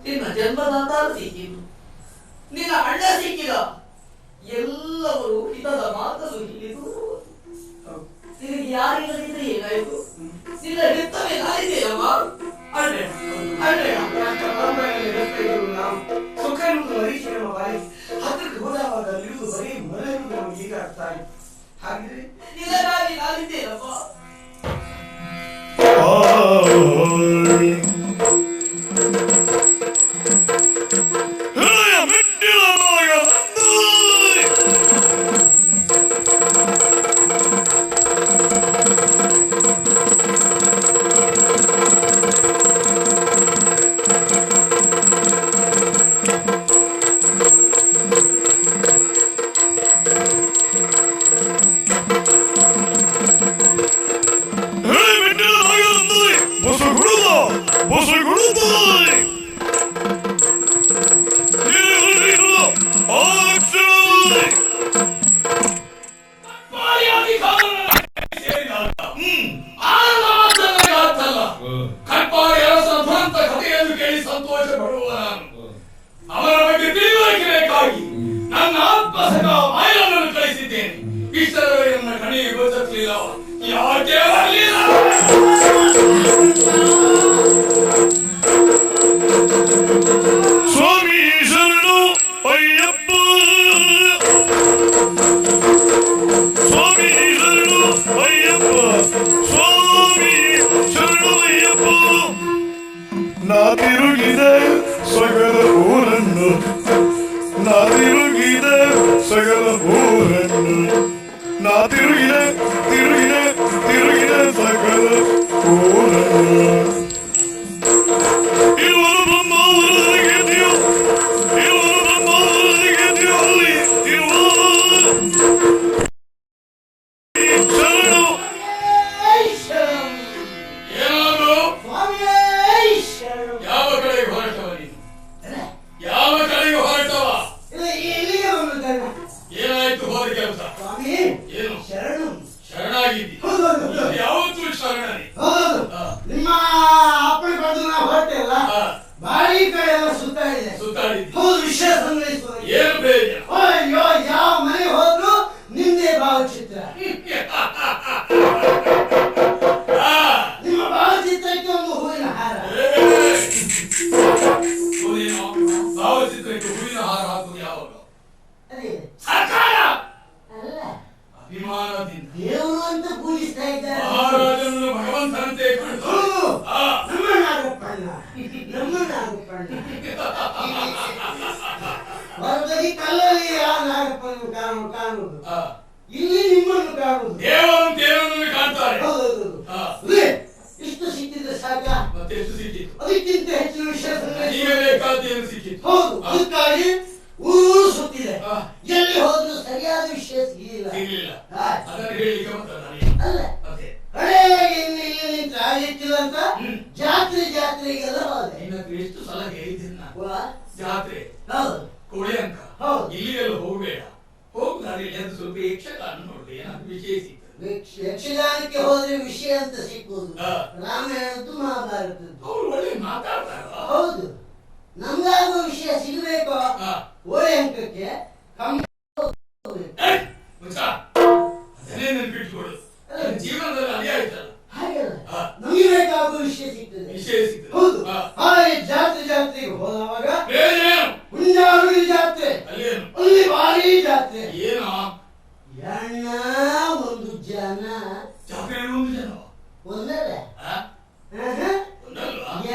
ನಿನ್ನ ಜನ್ಮದಾತ ಸಿಕ್ಕಿದ್ದು, ನಿನ್ನ ಅಣ್ಣ ಸಿಕ್ಕಿದ, ಎಲ್ಲವರು ಹಿತದ ಮಾತನ್ನು ಹೇಳಿದು. ನಿನಗೆ ಯಾರಿಲ್ಲದಿದ್ರೆ ಏನಾಯ್ತು? ನಿನ್ನ ಹೆತ್ತವೇನಾಯಿದೆಯಮ್ಮ? ಅಲ್ಲೇ ಸುಖ ಪರೀಕ್ಷೆ ನಮ್ಮ ಬಾಯಿ ಹತ್ತಿರಕ್ಕೆ ಹೋದಾಗ ಇರುವುದು ಬರೀ ಮರೆಯುವುದು ನಮಗೆ ಈಗ ಅರ್ಥ ಆಯ್ತು. ಹಾಗಿದ್ರೆ ನಿನಗಾಗಿ ನಾನಿದ್ದೇನಪ್ಪ. ನಾತಿರುಗಿದೆ ಸಗಲ ಊರನ್ನು, ನಾತಿರುಗಿದೆ ಸಗಲ ಊರನ್ನು, ನಾತಿರುಗಿದೆ ತಿರುಗಿದೆ ತಿರುಗಿದೆ ಸಗಲ ಊರನ್ನು. ಇವರು ಬ್ರಹ್ಮಾವರರಿಗೆ ದಿಯೋ, ಇವರು ಬ್ರಹ್ಮಾವರರಿಗೆ ದಿಯೋ ಅಲ್ಲಿ ಇರುವ ನಿಮ್ಮ ಅಪ್ಪನ ಬಂದು ನಾ ಹೊರಟೆಲ್ಲ ಬಾರಿ ಕಡೆ ಎಲ್ಲ ಸುತ್ತಾಡಿದೆ. ಹೌದು, ವಿಷಯ ಸಂಗ್ರಹಿಸುವುದು ಅಯ್ಯೋ, ಯಾವ ಮನೆ ಹೋದ್ರು ನಿಮ್ದೇ ಭಾವಚಿತ್ರ. ನಿಮ್ಮ ಭಾವಚಿತ್ರಕ್ಕೆ ಒಂದು ಹೂವಿನ ಹಾರ. ಭಾವಚಿತ್ರಕ್ಕೆ ಹೂವಿನ ಹಾರ ಹಾಕುವುದು ಯಾವಾಗ? ಸರ್ಕಾರ ಅಲ್ಲ, ಅಭಿಮಾನದಿಂದ ದೇವರು ಅಂತ ಪೂಜಿಸ್ತಾ ಇದ್ದಾರೆ. ಮಹಾರಾಜನನ್ನು ಭಗವಂತನಂತೆ ಕಾಣಿಸು. ನಮ್ಮ ನಾಗಪ್ಪಣ್ಣ ಹೊರಗಡೆ ಕಲ್ಲಲ್ಲಿ ಆ ನಾಗಪ್ಪನ ಕಾಣುವುದು, ಇಲ್ಲಿ ನಿಮ್ಮನ್ನು ಕಾಣುವುದು. ದೇವರನ್ನು ಕಾಣ್ತಾರೆ. ಹೌದೌದು, ಇಷ್ಟು ಸಿಕ್ಕಿದ್ರೆ ಸಾಕ? ಮತ್ತೆಷ್ಟು ಸಿಕ್ಕಿತು? ಅದಕ್ಕಿಂತ ಹೆಚ್ಚಿನ ವಿಷಯ ಬೇಕಾದೇನು ಸಿಕ್ಕಿತು? ಹೌದು, ಅದಕ್ಕಾಗಿ ಊರು ಸುತ್ತಿದೆ, ಎಲ್ಲಿ ಹೋದ್ರು ಸರಿಯಾದ ವಿಷಯ ಸಿಗಲಿಲ್ಲ. ಅದನ್ನು ಹೇಳಿಕೆ ಅಲ್ಲ, ಕಡೆಗೆ ಇಲ್ಲಿ ನಿಂತು ಆಗಿತ್ತಿಲ್ಲ ಅಂತ ಜಾತ್ರೆಗೆಲ್ಲ ಹೋದೆ. ಎಷ್ಟು ಸಲ ಹೇಳಿದ್ದೀನಿ ನಾನು, ಜಾತ್ರೆ ಹೌದು ಕೋಳಿ ಅಂಕ ಹೌದು, ಇಲ್ಲಿಗೆಲ್ಲ ಹೋಗಬೇಡ, ಹೋಗು ದಾರಿಯಲ್ಲಿ ಅದು ಸ್ವಲ್ಪ ಯಕ್ಷಗಾನ ನೋಡ್ರಿ, ಏನಾದ್ರು ವಿಷಯ ಸಿಗ್ತದೆ. ಯಕ್ಷಗಾನಕ್ಕೆ ಹೋದ್ರೆ ವಿಷಯ ಅಂತ ಸಿಕ್ಕುವುದು ರಾಮಾಯಣದ್ದು ಮಹಾಭಾರತದ್ದು. ಅವ್ರು ಒಳ್ಳೆ ಮಾತಾಡ್ತಾರ. ಹೌದು, ನಮ್ಗಾಗುವ ವಿಷಯ ಸಿಗಬೇಕು. ಕೋಳಿ ಅಂಕಕ್ಕೆ ಅದನ್ನೇ ನೆನ್ಪಿಟ್ಕೊಡು, ಜೀವನದಲ್ಲಿ ಅದೇ ಆಯ್ತಲ್ಲ. ಹಾಗೆಲ್ಲ ನಮಗೆ ಬೇಕಾಗುವ ವಿಷಯ ಸಿಗ್ತದೆ. ಹೌದು, ಹಾಗೆ ಜಾತ್ರೆಗೆ ಹೋದವಾಗ ಹುಂಜಾರುಳಿ ಜಾತ್ರೆ, ಅಲ್ಲಿ ಭಾರಿ ಜಾತ್ರೆ. ಏನೋ ಎಣ್ಣ ಒಂದು ಜನ, ಜಾತ್ರೆ ಒಂದು ಜನ ಒಂದಲ್ಲ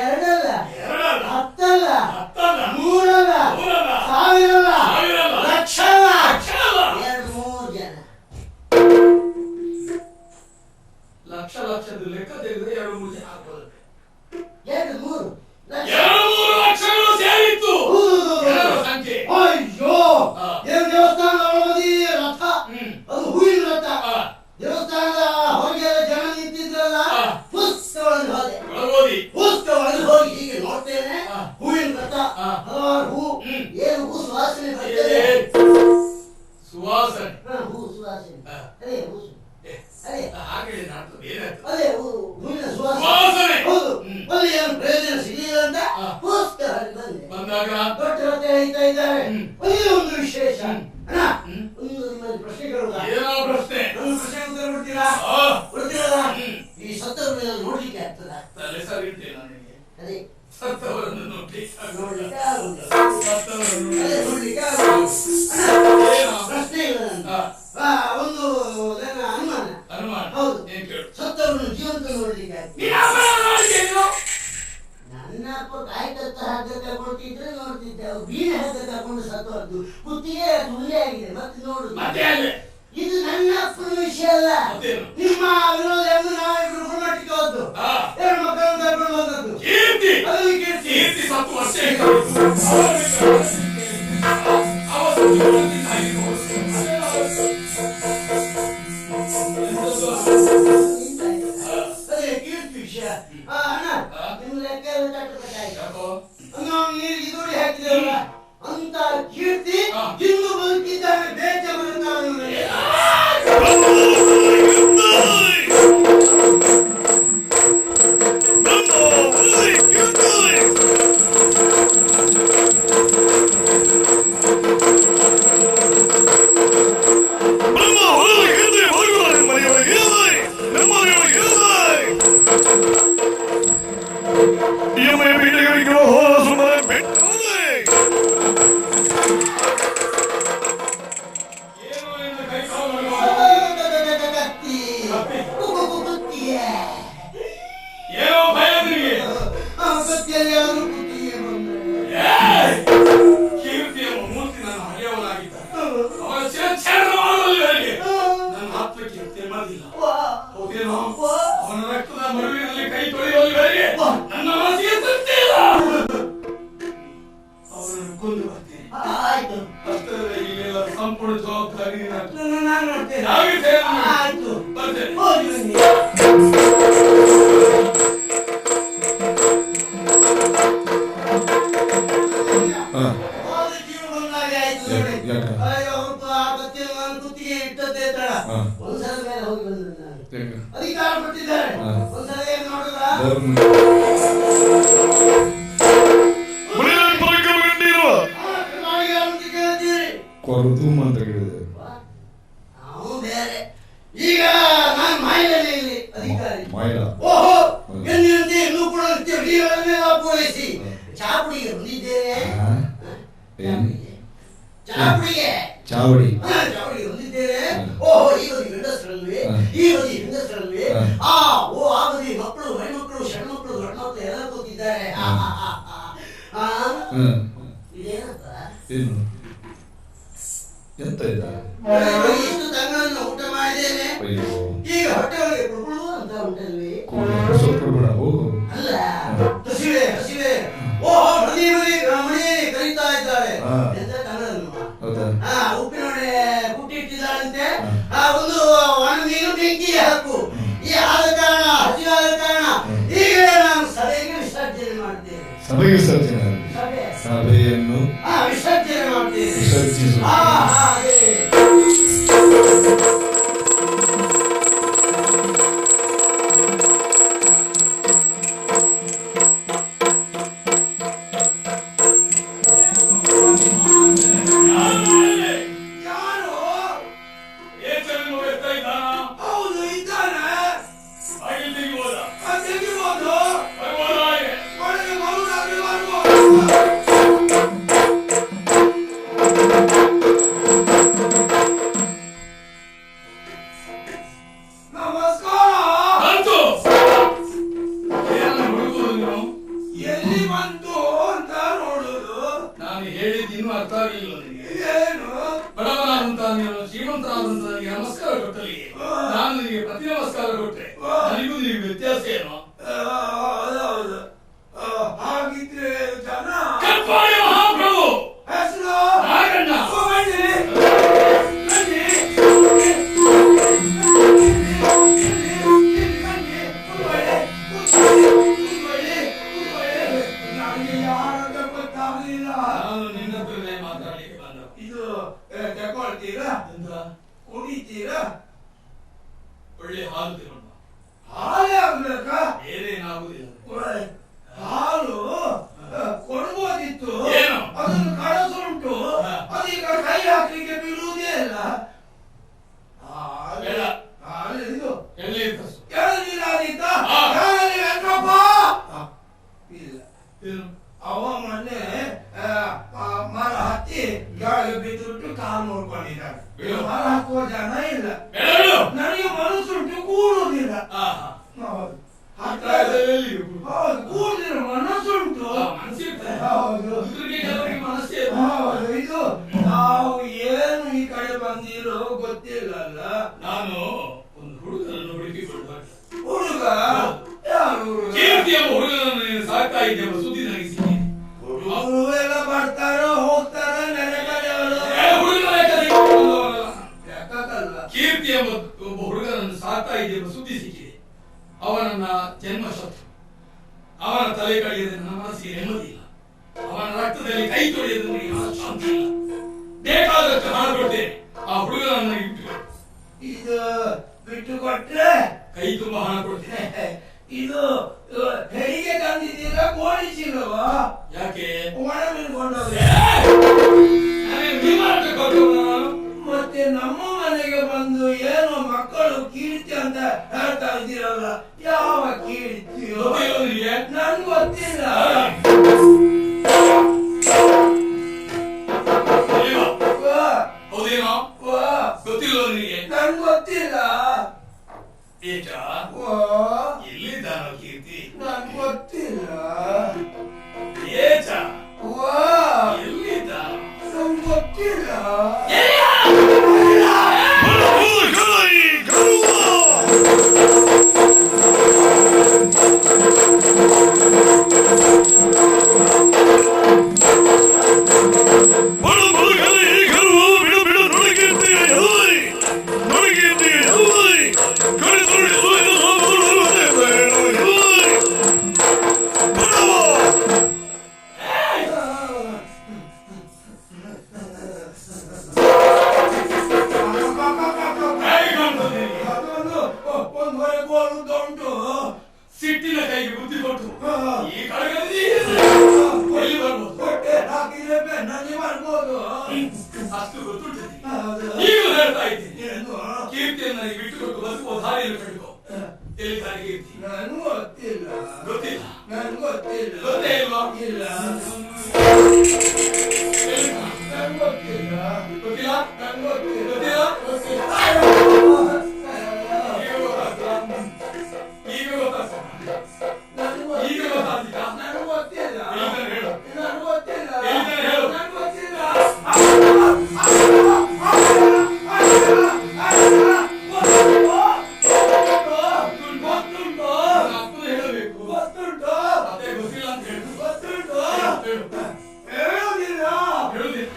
ಎರಡಲ್ಲ ಎರಡಲ್ಲ ಹತ್ತಲ್ಲ ಮೂರಲ್ಲ ಸಾವಿರಲ್ಲ ಲಕ್ಷಲ್ಲ 2-3 ಜನ. ಲಕ್ಷದ ಲೆಕ್ಕ ತೆಗೆದ್ರೆ 2-3 ಜನ ಆಗ್ಬೋದು. 2-3 ಲಕ್ಷ ತಲೆ ಸರಿ ಇರ್ತೇನೆ ನನಗೆ. ಅದೇ ಸತ್ತವರನ್ನು ನೋಡ್ಲಿಕ್ಕೆ ನೋಡ್ಲಿಕ್ಕೆ ಆಗುದಿಲ್ಲ. ಸತ್ತವರನ್ನು ಅದೇ ನೋಡ್ಲಿಕ್ಕೆ ಆಗುದಿಲ್ಲ. ಏನು? ಪ್ರಶ್ನೆ ಇಲ್ಲ ನನಗೆ. ಒಂದು ನನ್ನ ಅನುಮಾನ. ಅನುಮಾನ? ಹೌದು. ಏನ್ ಕೇಳು? ಸತ್ತವರನ್ನು ಜೀವಂತ ನೋಡ್ಲಿಕ್ಕೆ ಆಗಿದೆ. ನೀನು ಅಮ್ಮನ ನೋಡಿದ್ಯಾ ನೀನು? ನನ್ನ ಅಪ್ಪ ಕಾಯ್ಕತ್ತ ಹಗ್ಗ ತಗೊಳ್ತಿದ್ರೆ ನೋಡ್ತಿದ್ದೆ. ಅವ್ರು ಬೀಳೆ ಹಗ್ಗ ತಗೊಂಡು ಸತ್ತವದ್ದು ಕುತ್ತಿಗೆ ತುಳ್ಳೆ ಆಗಿದೆ. ಮತ್ತೆ ನೋಡುದು. ಮತ್ತೆ ಅಲ್ಲೇ ಇದು ನನ್ನ ಅಪ್ಪನ ವಿಷಯ ಅಲ್ಲ. ಮತ್ತೇನು? ನಿಮ್ಮ ವಿರೋಧ ಎಂದು ನಾವಿಬ್ರು ಗುಣಮಟ್ಟಕ್ಕೆ ಹೋದ್ದು. ಹಾ. 2 ಮಕ್ಕಳನ್ನು ಕರ್ಕೊಂಡು ಬಂದದ್ದು. ಕೀರ್ತಿ ಅದನ್ನು ಕೀರ್ತಿ. ಕೀರ್ತಿ ಸತ್ತು ವರ್ಷ ಆಯ್ತು. ಅವ ಅದೇ ಕೀರ್ತಿ ವಿಷಯ. ಅಣ್ಣ ನಿಮ್ಮ ಲೆಕ್ಕ ಎಲ್ಲ ತಟ್ಟಬೇಕಾಯ್ತು. ಯಾಕೋ? ನಾವು ನೀರಿಗೆ ದೂಡಿ ಹಾಕಿದೇವಲ್ಲ ಅಂತ ಕೀರ್ತಿ ಇನ್ನು ಬದುಕಿದ್ದಾನೆ. ಬೇಜ ಬರುತ್ತಾನೆ. ಅವನ ರಕ್ತದ ಮರುವಿನಲ್ಲಿ ಕೈ ತೊಳೆಯುವವರೆಗೆ ನನ್ನ ಮನಸ್ಸಿಗೆ ತೃಪ್ತಿ ಇಲ್ಲ. ಅವನನ್ನು ಕೊಂದು ಬರ್ತೇನೆ. ಆಯ್ತು. ಅಷ್ಟರಲ್ಲಿ ಇಲ್ಲೆಲ್ಲ ಸಂಪೂರ್ಣ ಜವಾಬ್ದಾರಿ ನಾನು ನೋಡ್ತೇನೆ. ಆಯ್ತು. ಬರ್ತೇನೆ. ಹೋಗಿ ಬನ್ನಿ. ಅಧಿಕಾರ ಕೊಟ್ಟಿದ್ದಾರೆ. ಒಂದ್ಸಲ ಏನು ನೋಡುದ? ಕೊರತು ಅಂತ ಕೇಳಿದೆ. ನಾವು ಬೇರೆ. ಈಗ ನಾನು ಮಾಯಿಲಲ್ಲಿ ಇಲ್ಲಿ ಅಧಿಕಾರಿ. ಮಾಯಿಲ. ಓಹೋ, ಎಂದಿನಂತೆ ಇನ್ನೂ ಕೂಡ ಜೀವನವನ್ನೆಲ್ಲ ಪೂರೈಸಿ ಚಾಪುಡಿಗೆ ಬಂದಿದ್ದೇನೆ. ಚಾಪುಡಿಗೆ ಚಾವಡಿ ಚಾವಡಿಗೆ ಬಂದಿದ್ದೇನೆ. ಓಹೋ, ಈ ಬದಿ ಗಂಡಸರಲ್ವೇ, ಈ ಬದಿ ಹೆಂಗಸರಲ್ವೇ. ಆ ಬದಿ ಮಕ್ಕಳು, ಹೆಣ್ಮಕ್ಳು, ಸಣ್ಣ ಮಕ್ಕಳು, ದೊಡ್ಡ ಮಕ್ಕಳು ಎಲ್ಲ ಕೂತಿದ್ದಾರೆ. ಇದೇನಪ್ಪ? ಏನು ಎಂತ ಇದ? ಇಷ್ಟು ತಂಗಳನ್ನು ಊಟ ಮಾಡಿದ್ದೇನೆ. ಈಗ ಹೊಟ್ಟೆ ಒಳಗೆ ಕುರುಕುಳು ಅಂತ ಉಂಟಲ್ವೇ? ಅಲ್ಲ, ಹಸಿವೆ ಹಸಿವೆ. ಓಹೋ, ಮನಿ ಮನಿ ಮಣಿ ಕರೀತಾ ಇದ್ದಾಳೆ. ಎಂತ ತಂಗಳನ್ನು ಉಪ್ಪಿನೊಡೆ ಕುಟ್ಟಿಟ್ಟಿದ್ದಾಳಂತೆ. ಒಂದು ಒಣ ಮೀನು ಬೆಂಕಿ ಹಾಕು. ಈ ಆದ ಕಾರಣ, ಹಸಿವಾದ ಕಾರಣ ಈಗ ನಾನು ಸಭೆಗೆ ವಿಸರ್ಜನೆ ಮಾಡ್ತೇನೆ. ಸಭೆ ವಿಸರ್ಜನೆ? ಸಭೆಯನ್ನು ವಿಸರ್ಜನೆ ಮಾಡ್ತೇನೆ. ವಿಸರ್ಜಿಸು. ಶ್ರೀಮಂತರಾದಂತ ನನಗೆ ನಮಸ್ಕಾರ ಕೊಟ್ಟಲ್ಲಿ ನಾನು ನಿನಗೆ ಪ್ರತಿ ನಮಸ್ಕಾರ ಕೊಟ್ಟೆ. ನನಗೂ ನಿನಗೆ ವ್ಯತ್ಯಾಸ ಏನು? ಹಾಗಿದ್ರೆ ಜನ ಕಪ್ಪಾಡಿ ಮಹಾಪ್ರಭು ಹೆಸರು ನಾಗಣ್ಣ. ನಾನು ನಿನ್ನ ಹತ್ರನೇ ಮಾತಾಡ್ಲಿಕ್ಕೆ ಬಂದ. ಇದು ತಗೊಳ್ತೀರಾ? ಕುಡಿತೀರಾ? ಒಳ್ಳೆ ಹಾಲು ತಗೊಂಡ. ಬಿಡು. ಹಾಲು ಹಾಕುವ ಜನ ಇಲ್ಲ. ಬೇಡ ಬಿಡು. ನನಗೆ ಮನಸ್ಸುಂಟು, ಕೂಡುವುದಿಲ್ಲ. ಆಹಾ. ಹೌದು. ಹತ್ತಿರದಲ್ಲಿ ಹೌದು, ಕೂಡುದಿಲ್ಲ, ಮನಸ್ಸುಂಟು. ಮನಸ್ಸಿರ್ತದೆ. ಹೌದು. ಇದ್ರಿಗೆ ಕೆಲವರಿಗೆ ಮನಸ್ಸೇ ಇಲ್ಲ. ಹೌದು. ಇದು ನಾವು ಏನು ಈ ಕಡೆ ಬಂದಿರೋ ಗೊತ್ತಿಲ್ಲಲ್ಲ. ನಾನು ಒಂದು ಹುಡುಗನನ್ನು ಹುಡುಕಿಕೊಂಡು ಬಂದೆ. ಹುಡುಗ ಯಾರು? ಕೀರ್ತಿ ಎಂಬ ಹುಡುಗನನ್ನು ನೀನು ಸಾಕ್ತಾ ಇದ್ದೆಂಬ ಸುದ್ದಿ ನನಗೆ ಸಿಕ್ಕಿದೆ. ಹುಡುಗರು ಎಲ್ಲ ಬರ್ತಾರೋ ಹೋಗ್ತಾರೋ ನೆರೆಕರೆಯವರು. ಹುಡುಗನ ಲೆಕ್ಕದಲ್ಲಿ ಬಂದವನಲ್ಲ. ಯಾಕಲ್ಲ? ಕೀರ್ತಿ ಎಂಬ ಒಬ್ಬ ಹುಡುಗನನ್ನು ಸಾಕ್ತಾ ಇದ್ದೆಂಬ ಸುದ್ದಿ ಸಿಕ್ಕಿದೆ. ಅವನನ್ನ ಜನ್ಮ ಶತ್ರು. ಅವನ ತಲೆ ಕಳೆಯದೆ ನನ್ನ ಮನಸ್ಸಿಗೆ ನೆಮ್ಮದಿ ಇಲ್ಲ. ಅವನ ರಕ್ತದಲ್ಲಿ ಕೈ ತೊಳೆಯದೆ ನನಗೆ ಶಾಂತಿ ಇಲ್ಲ. ಬೇಕಾದಷ್ಟು ಹಣ ಕೊಡ್ತೇನೆ, ಆ ಹುಡುಗನನ್ನು ನನಗೆ ಬಿಟ್ಟು. ಇದು ಬಿಟ್ಟು ಕೊಟ್ರೆ ಕೈ ತುಂಬ ಹಣ ಕೊಡ್ತೇನೆ. ಇದು ಹೆರಿಗೆ ತಂದಿದ್ದೀರಾ? ಕೋಳಿ ಚೀಲವಾ? ಯಾಕೆ? ಒಣ ಮೀನ್ಕೊಂಡವ್ರೆ. ನಾನೇನು ವಿಮಾನಕ್ಕೆ ಕೊಟ್ಟವನ ನಾನು? ಮತ್ತೆ ನಮ್ಮ ಮನೆಗೆ ಬಂದು ಏನೋ ಮಕ್ಕಳು ಕೀರ್ತಿ ಅಂತ ಹೇಳ್ತಾ ಇದ್ದೀರಲ್ಲ, ಯಾವ ಕೀರ್ತಿಯೋ? ಗೊತ್ತಿಲ್ವ ನಿನಗೆ? ನನ್ಗೆ ಗೊತ್ತಿಲ್ಲ. ಅಯ್ಯೋ, ವಾ, ಹೌದೇನೋ? ವಾ, ಗೊತ್ತಿಲ್ವ ನಿನಗೆ? ನನ್ಗೆ ಗೊತ್ತಿಲ್ಲ. ಏಕ ವಾ, ಎಲ್ಲಿದ್ದಾನೋ ಕೀರ್ತಿ? ನನ್ಗೆ ಗೊತ್ತಿಲ್ಲ. ಏಚ ವಾ, ಎಲ್ಲಿದ್ದಾನೋ? ನನ್ಗೆ ಗೊತ್ತಿಲ್ಲ. ಸಿಟ್ಟಿನ ಕೈಗೆ ಬುದ್ಧಿ ಕೊಟ್ಟು ಈ ಕಡೆಗಳಲ್ಲಿ ಎಲ್ಲಿ ಬರ್ಬೋದು? ಹೊಟ್ಟೆ ಹಾಕಿದ್ರೆ ಬೆನ್ನಲ್ಲಿ ಬರ್ಬೋದು. ಅಷ್ಟು ಗೊತ್ತುಂಟು. ಹೌದು. ನೀವು ಹೇಳ್ತಾ ಇದ್ದೀನಿ, ಏನು? ಕೀರ್ತಿಯನ್ನು ನನಗೆ ಬಿಟ್ಟುಕೊಟ್ಟು ಬದುಕುವ ದಾರಿಯನ್ನು ಕಂಡುಕೋ. ಎಲ್ಲಿದ್ದಾನೆ ಕೀರ್ತಿ? ನನ್ಗೂ ಗೊತ್ತಿಲ್ಲ. ಗೊತ್ತಿಲ್ಲ. ನನ್ಗೂ ಗೊತ್ತಿಲ್ಲ. ಗೊತ್ತೇ ಇಲ್ವಾ? ಇಲ್ಲ. ಎಲ್ಲಿದ್ದಾನೆ? ನನ್ಗೂ ಗೊತ್ತಿಲ್ಲ. ಗೊತ್ತಿಲ್ಲ? ನನ್ಗೂ ಗೊತ್ತಿಲ್ಲ. ಗೊತ್ತಿಲ್ಲ? ಗೊತ್ತಿಲ್ಲ. ಈಗ ಗೊತ್ತಾಗ್ತದಾ? ಈಗ ಗೊತ್ತಾಗ್ತದಾ? ನನ್ಗೂ ಈಗ ಗೊತ್ತಿಲ್ಲ. ಗೊತ್ತಾಗ್ತಿದ್ಯಾ? ನನ್ಗೂ ಗೊತ್ತಿಲ್ಲ. ಎಲ್ಲಿದ್ದಾನೆ ಹೇಳು? ನನ್ಗೂ ಗೊತ್ತಿಲ್ಲ. ಎಲ್ಲಿದ್ದಾನೆ ಹೇಳು? ನನ್ಗೂ ಗೊತ್ತಿಲ್ಲ. ಗೊತ್ತುಂಟು. ನನ್ನ ಅಪ್ಪನ ಹೇಳಬೇಕು. ಗೊತ್ತುಂಟು. ಮತ್ತೆ ಗೊತ್ತಿಲ್ಲ ಅಂತ ಹೇಳು. ಗೊತ್ತುಂಟು. ಹೇಳು. ಹೇಳೋದಿಲ್ಲ. ಹೇಳುದಿಲ್ಲ.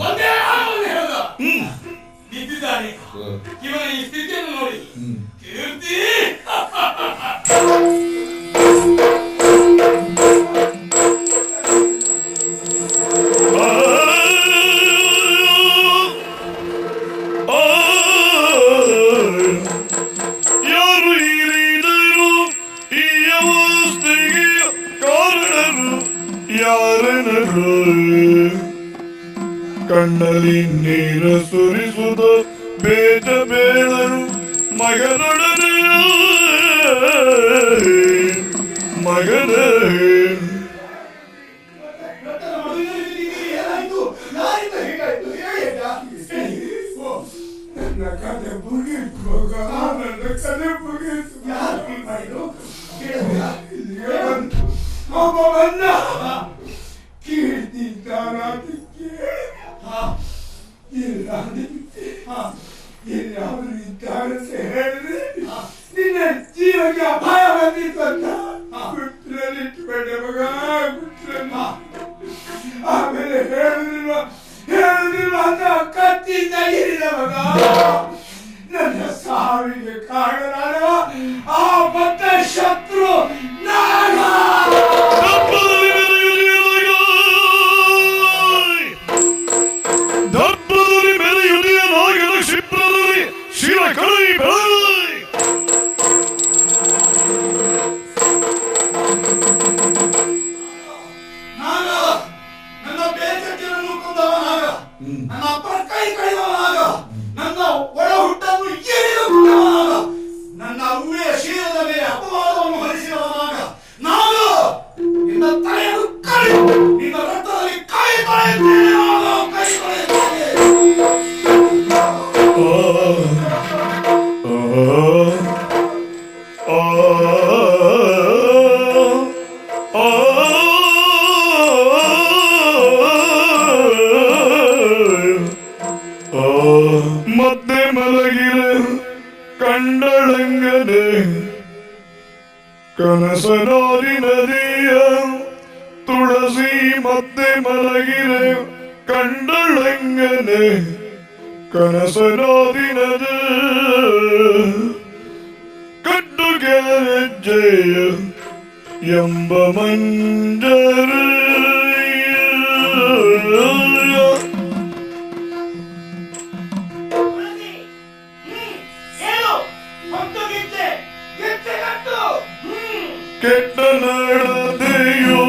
ಒಂದೇ ಆಳವನ್ನು ಹೇಳ್ದ. ನಿಂತಿದ್ದಾನೆ. ಇವನ ಈ ಸ್ಥಿತಿಯನ್ನು ನೋಡಿ ಕೀರ್ತಿ ಯಾರು ಹಿರಿದರು ಈ ಅವಸ್ಥೆಗೆ ಕಾರಣರು ಯಾರೆನರು ಕಣ್ಣಲ್ಲಿ ನೀರು ಸುರಿಸುದ ಬೇಟ ಬೇಡರು ಮಗನೊಡನೆ ಮಗನೇ ಏನಾಯ್ತು? ಯಾರಿಂದ ಹೀಗಾಯ್ತು? ನನ್ನ ಕತೆ ಮುಗೀತು ಮಗ. ನನ್ನ ಕತೆ ಮುಗೀತು. ಯಾರು ಹೀಗ್ ಮಾಡಿದ್ರು? ಕೇಳಿದ್ರಾ? ಒಬ್ಬ ಬಂದ. ಕೀರ್ತಿ ದಾನ ಇಲ್ಲ ಇಲ್ಲ ಅವರು ಇದ್ದಾರೆ ಅಂತ ಹೇಳಿದ್ರೆ ಬಂದಿತ್ತಂತ ಬಿಟ್ರೆ ಮಗ ಬಿಟ್ರೆ ಆಮೇಲೆ ಹೇಳುದಿಲ್ವ ಅಂತ ಕತ್ತಿ ತೆಗೀರಿದ ಮಗ. ನನ್ನ ಸಾವಿಗೆ ಕಾರಣನಾದ ಆ ಬದ್ಧ ಶತ್ರು ನಾಗ. ದರ್ಪದಲ್ಲಿ ಮೆರೆಯುಲಿಯ ನಾಗನ ಕ್ಷಿಪ್ರದಲ್ಲಿ ಶಿರ ಕೈ ಬೆಳೈ. ನಾಗ ನನ್ನ ಬೇಕಟ್ಟಿಯನ್ನು ಕೊಂದವ ನಾಗ, ನನ್ನ ಅಪ್ಪನ ಕೈ ಕಳೆದವ ನಾಗ, ನನ್ನ ಒಳ ಹುಟ್ಟನ್ನು ಏರಿದವ ನಾಗ, ನನ್ನ ಅವ್ವೆಯ ಶೀಲದ ಮೇಲೆ ಅಪವಾದವನ್ನು ಹೊರಿಸಿದವ ನಾಗ. ನಾನು ನಿನ್ನ ತಲೆಯನ್ನು ಕಳೆದು ನಿನ್ನ ರಕ್ತದಲ್ಲಿ ಕೈ ತೊಳೆಯುತ್ತೇನೆ ನಾಗ, ಕೈ ತೊಳೆಯುತ್ತೇನೆ. ಮತ್ತೆ ಮಲಗಿರ ಕಂಡಳಂಗನೆ ಕನಸನಾರಿ ನದಿಯ ತುಳಸಿ. ಮತ್ತೆ ಮಲಗಿರ ಕಂಡಳಂಗನೆ ಕನಸನಾರಿ ನದಿ ಕಟ್ಟು ಗೆಜ್ಜೆಯ ಎಂಬ ಮಂಜರ. ಕೆಟ್ಟ ನಡತೆಯು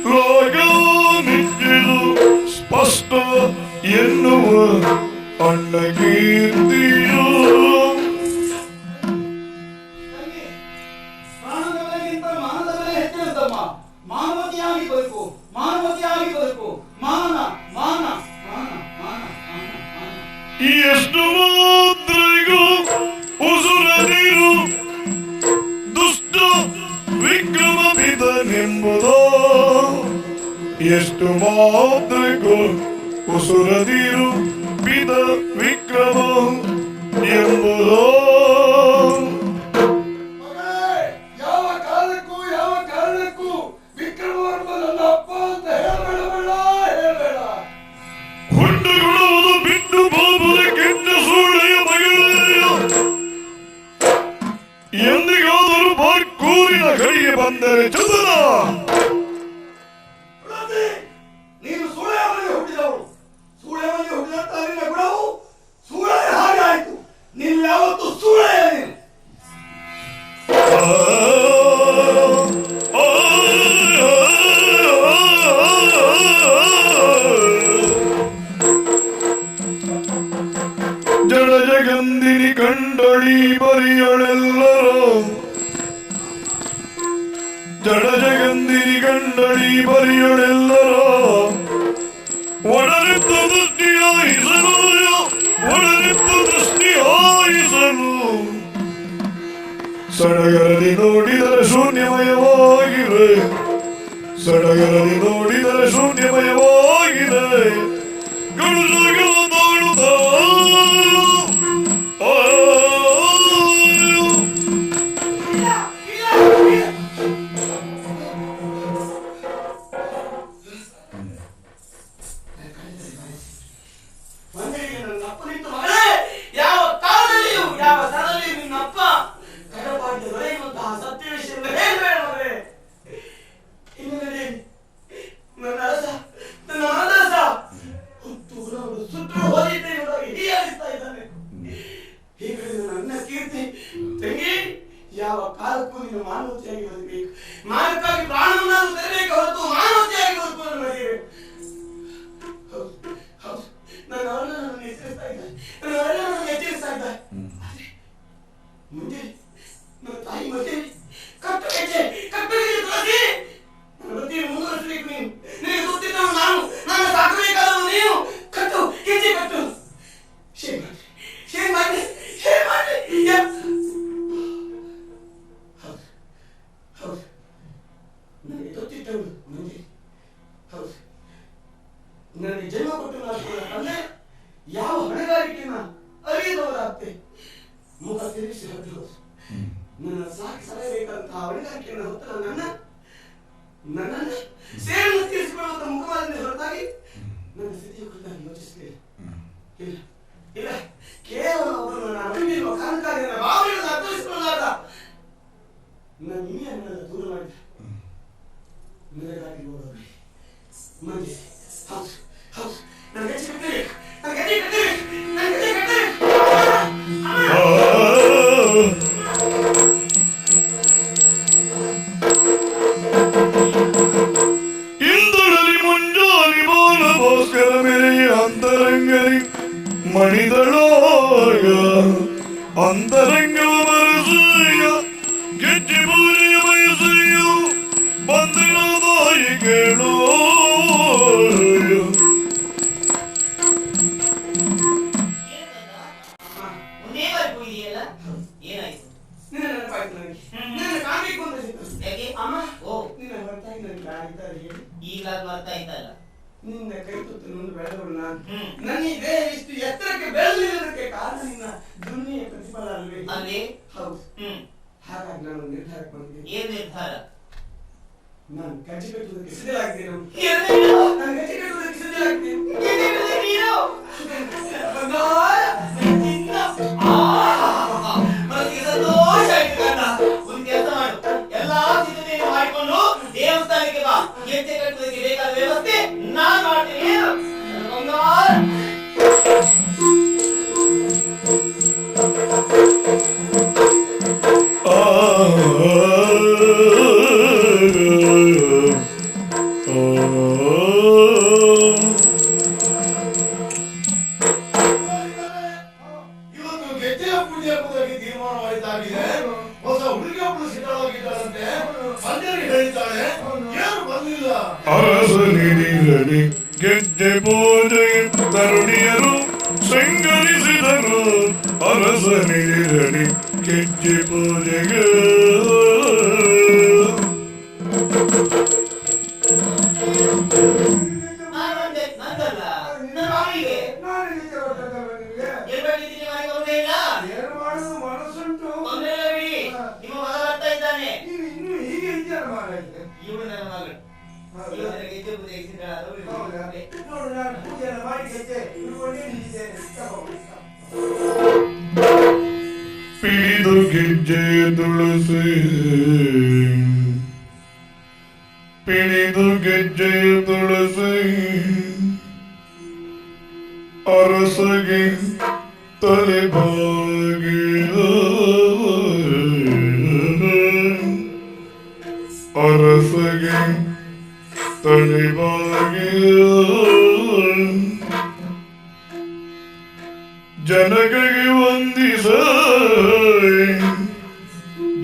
ಲೋಕ ಮಿಕ್ಕಿದು ಸ್ಪಷ್ಟ ಎನ್ನುವ ಅಣ್ಣ ಕೀರ್ತಿಯು. ಪ್ರಾಣದ ಬೆಲೆಗಿಂತ ಮಾನದ ಬೆಲೆ ಹೆಚ್ಚಿರುತ್ತಮ್ಮ. ಮಾನವತಿಯಾಗಿ ಬದುಕು, ಮಾನವತಿಯಾಗಿ ಬದುಕು. ಮಾನ ಮಾನ ಮಾನ ಮಾನ ಮಾನ. ಎಷ್ಟು ಮಾತ್ರಿಗೂ ಉಸುರದಿರು ದುಷ್ಟ ವಿಕ್ರಮ ಬಿದನೆಂಬುದೋ. ಎಷ್ಟು ಮಾತ್ರಕ್ಕೂ ಉಸುರದಿರು ಬಿದ ವಿಕ್ರಮ ಎಂಬುದೋ. ಯಾವ ಕಾರಣಕ್ಕೂ ವಿಕ್ರಮವರ್ಮ ನನ್ನ ಅಪ್ಪ ಅಂತ ಹೇಳ್ಬೇಡ. ಹುಟ್ಟುಗುಡುವುದು ಬಿಟ್ಟು ಬಾಬುದ ಕೆಟ್ಟ ಸೂಳೆಯ ಮಗಳ. ಎಂದಿಗಾದರೂ ಬಾರ್ಕೂರಿನ ಕಡೆಗೆ ಬಂದರೆ ಚಂದನ. ನೀನು ಸೂಳೆಯವನಿಗೆ ಹುಟ್ಟಿದವಳು, ಸೂಳೆಯವನಿಗೆ ಹುಟ್ಟಿದಂತ ನಿನ್ನ ಗುಣವು ಸೂಳೆ ಹಾಗೆ ಆಯ್ತು. ನೀನು ಯಾವತ್ತು ಸೂಳೆ ನೀನು. ಜಡ ಜಗಂದಿನಿ ಕಂಡಳಿ ಬರಿಯಳೆಲ್ಲರೋ. ಜಡ ಜಗಂದಿನಿ ಕಂಡಳಿ ಬರಿಯಳೆಲ್ಲರೋ. ಒಡನಿತ್ತು ದೃಷ್ಟಿಯಾಯಿಸಲು, ಒಡನಿತ್ತು ದೃಷ್ಟಿಯಾಯಿಸಲು. ಸಡಗರದಿ ನೋಡಿದರೆ ಶೂನ್ಯಮಯವಾಗಿದೆ, ಸಡಗರದಿ ನೋಡಿದರೆ ಶೂನ್ಯಮಯವಾಗಿದೆ. ಗಡುಜಗಳ ತಾಳುತ್ತ ನನ್ನ ಅಪ್ಪನಿತ್ತು ಮಗಳೇ. ಯಾವ ಕಾಲದಲ್ಲಿಯೂ ಯಾವ ಸ್ಥಳದಲ್ಲಿಯೂ ನಿನ್ನ ಅಪ್ಪ ಕಡಪಾಟಿ ದೊರೆಯುವಂತಹ ಸತ್ಯ ವಿಷಯವನ್ನು ಹೇಳಬೇಡ ಮಗಳೇ. ಇನ್ನು ನನ್ನ ಅರಸ, ನನ್ನ ಮನದರಸ ಹುಟ್ಟು ಗುಣಗಳು ಸುಟ್ಟು ಹೋದಿದ್ದೆ ಎಂಬುದಾಗಿ ಹೀಯಾಳಿಸ್ತಾ ಇದ್ದಾನೆ. ಹೀಗಾಗಿ ನನ್ನ ಕೀರ್ತಿ ತಂಗಿ, ಯಾವ ಕಾಲಕ್ಕೂ ನೀನು ಮಾನವತೆಯಾಗಿ ಬದುಕಬೇಕು. ಮಾನಕ್ಕಾಗಿ ಪ್ರಾಣವನ್ನಾದರೂ ತೆರಬೇಕು ಹೊರತು ಮಾನವತೆಯಾಗಿ ಬದುಕುವುದು ನಡೆಯಬೇಕು. ಹೌದು, ನನ್ನ ಅವರನ್ನು ಎಚ್ಚರಿಸ್ತಾ ಇದ್ದಾರೆ, ನನ್ನ ಅವರನ್ನು ಎಚ್ಚರಿಸ್ತಾ ಇದ್ದಾರೆ. ಮುಂದೆ ನನ್ನ ತಾಯಿ ಮತ್ತೆ ಕಟ್ಟು ಹೆಜ್ಜೆ ತುಳಸಿ ನನ್ನ ವೃತ್ತಿಯನ್ನು ಮುಂದುವರಿಸಬೇಕು. ನೀನು ನಿನಗೆ ಗೊತ್ತಿದ್ದವನು ನಾನು, ನನ್ನ ಸಾಕಬೇಕಾದವನು ನೀನು. ಕಟ್ಟು ಹೆಜ್ಜೆ ಕಟ್ಟು. ಶೇರ್ ಮಾಡಿ ಹೌದು, ನನಗೆ ಗೊತ್ತಿದ್ದವನು ಮುಂದೆ. ಹೌದು, ನನಗೆ ಜನ್ಮ ಕೊಟ್ಟು ನನ್ನ ತಂದೆ ಯಾವ ಹೊಣೆಗಾರಿಕೆಯನ್ನ ಅರಿಯದವರ ಅತ್ತೆ ಮುಖ ತಿರುಗಿಸಿ ಹತ್ತು. ನನ್ನ ಸಾಕಿ ಸಲಹಬೇಕಂತ ಹೊಣೆಗಾರಿಕೆಯನ್ನು ಹೊತ್ತ ನನ್ನನ್ನು ಸೇವೆಯನ್ನು ತೀರಿಸಿಕೊಳ್ಳುವಂತ ಮುಖವಾದ ಹೊರತಾಗಿ ನನ್ನ ಸ್ಥಿತಿಯ ಕುರಿತಾಗಿ ಯೋಚಿಸಲಿಲ್ಲ. ಇಲ್ಲ ಇಲ್ಲ, ಕೇವಲ ಅವರು ನನ್ನ ಅರಿವಿರುವ ಕಾರಣಕ್ಕಾಗಿ ನನ್ನ ಭಾವನೆಗಳನ್ನು ಅರ್ಥೈಸಿಕೊಳ್ಳಲಾದ ನನ್ನ ಇನ್ನೆಲ್ಲ ದೂರ ಮಾಡಿದೆ. ನಿನಗಾಗಿ ನೋಡೋರಿ ಮಂದಿಸಿ, ಹೌದು ಹೌದು, ನನ್ನ ಗತಿ ಕಟ್ಟಬೇಕು, ನನ್ನ ಗತಿ ಕಟ್ಟಬೇಕು, ನನ್ನ ಗತಿ ಕಟ್ಟಬೇಕು. ಇಂದಳಲಿ ಮುಂಜಾಲಿ ಬಾಲ ಭಾಸ್ಕರ ಮೇರೆಯ ಅಂತರಂಗರಿ ಮಣಿದಳಾಗ ಅಂತರಂಗವ ಬರಸಯ್ಯ ಗೆಜ್ಜೆ ಬೂರಿಯ ಬಯಸಯ್ಯ ಬಂದಿರೋದಾಯಿ ಕೇಳೋ. ನಿನ್ನ ನೆನಪಾಯ್ತು ನನಗೆ. ನಿನ್ನ ಕಾಣಬೇಕು ಅಂತ ಯಾಕೆ ಅಮ್ಮ? ಓ, ನಿನ್ನ ಹೊರತಾಗಿ ನನಗೆ ಆಗಿದ್ದಾರೆ ಹೇಳಿ. ಈಗ ಬರ್ತಾ ಇದ್ದಲ್ಲ, ನಿನ್ನ ಕೈ ತುತ್ತು ಮುಂದೆ ಬೆಳೆದವಳು ನಾನು. ನನ್ನ ಈ ದೇಹ ಇಷ್ಟು ಎತ್ತರಕ್ಕೆ ಬೆಳೆದಿರೋದಕ್ಕೆ ಕಾರಣ ನಿನ್ನ ದುನಿಯ ಪ್ರತಿಫಲ ಅಲ್ವೇ? ಅಲ್ವೇ? ಹೌದು. ಹಾಗಾಗಿ ನಾನು ನಿರ್ಧಾರಕ್ಕೆ ಬಂದಿದ್ದೇನೆ. ಏನ್ ನಿರ್ಧಾರ? ನಾನು ಗಜ್ಜೆ ಕಟ್ಟುವುದಕ್ಕೆ ಸಿದ್ಧರಾಗಿದ್ದೇನೆ. ಏನೇನು? ನಾನು ಗಜ್ಜೆ ಕಟ್ಟುವುದಕ್ಕೆ ಸಿದ್ಧರಾಗಿದ್ದೇನೆ. ಏನೇನಿದೆ ನೀನು? ಮನಸ್ಸಿಗೆ ಸಂತೋಷ ಆಯ್ತು ಕಂಡ. ಒಂದು ಕೆಲಸ ಮಾಡು, ಎಲ್ಲಾ ಸಿದ್ಧತೆಯನ್ನು ಮಾಡಿಕೊಂಡು ದೇವಸ್ಥಾನಕ್ಕೆ ಬಾ. ಗೆಜ್ಜೆ ಕಟ್ಟುವುದಕ್ಕೆ ಬೇಕಾದ ವ್ಯವಸ್ಥೆ ನಾನು ಮಾಡ್ತೀನಿ. ಬಂಗಾರ ಇವತ್ತು ಗೆಜ್ಜೆಯ ಪೂಜೆ ಎಂಬುದಾಗಿ ತೀರ್ಮಾನ ಮಾಡಿದ್ದಾಗಿದೆ. ಹೊಸ ಹುಡುಗಿ ಒಬ್ಬಳು ಸಿದ್ಧವಾಗಿದ್ದಾಳಂತೆ. ಸಂಜೆಗೆ ಹೇಳಿದ್ದಾಳೆ, ಏನು ಬಂದಿಲ್ಲ. ಅರಸನಿರಲಿ ಗೆಜ್ಜೆ ಪೂಜೆಗೆ ತರುಣಿಯರು ಶೃಂಗರಿಸಿದರು. ಅರಸನಿರಲಿ ಗೆಜ್ಜೆ ಪೂಜೆಗೆ ನಂದಲ್ಲ, ನನ್ನ ಮಗಳಿಗೆ ನಾನು ಇದಕ್ಕೆ ಹೊರಟದ್ದಲ್ಲ ನಿಮಗೆ. ಎಲ್ಬಟ್ಟಿದ್ದೀನಿ, ಮನೆಗೆ ಬರುವುದೇ ಇಲ್ಲ. ಏನು ಮಾಡುದು ಮನಸ್ಸುಂಟು. ತೊಂದರೆ ಇಲ್ಲ ಬಿಡಿ, ನಿಮ್ಮ ಮಗ ಬರ್ತಾ ಇದ್ದಾನೆ. ನೀವು ಇನ್ನೂ ಹೀಗೆ ಇದೆಯಲ್ಲ ಮಾರಾಯ. ಇವಳು ನನ್ನ ಮಗಳು. ಇವಳು ನನಗೆ ಗೆಜ್ಜೆ ಪೂಜೆ ಸಿದ್ಧಳಾದವಳು ಇವಳು. ಹೌದಾ? ನೋಡು, ನಾನು ಪೂಜೆಯನ್ನು ಮಾಡಿ ಗೆಜ್ಜೆ ಹಿಡ್ಕೊಂಡೇ ನಿಂತಿದ್ದೇನೆ. ತಗೋ. ಪಿಡಿದು ಗೆಜ್ಜೆ ತುಳಸಿ ಪಿಡಿದು ಗೆಜ್ಜೆ ತುಳಸಿ ಅರಸಗೆ ತಲೆಬಾಗಿ ಅರಸಗೆ ತಲೆಬಾಗಿ ಜನಕಗೆ ವಂದಿಸ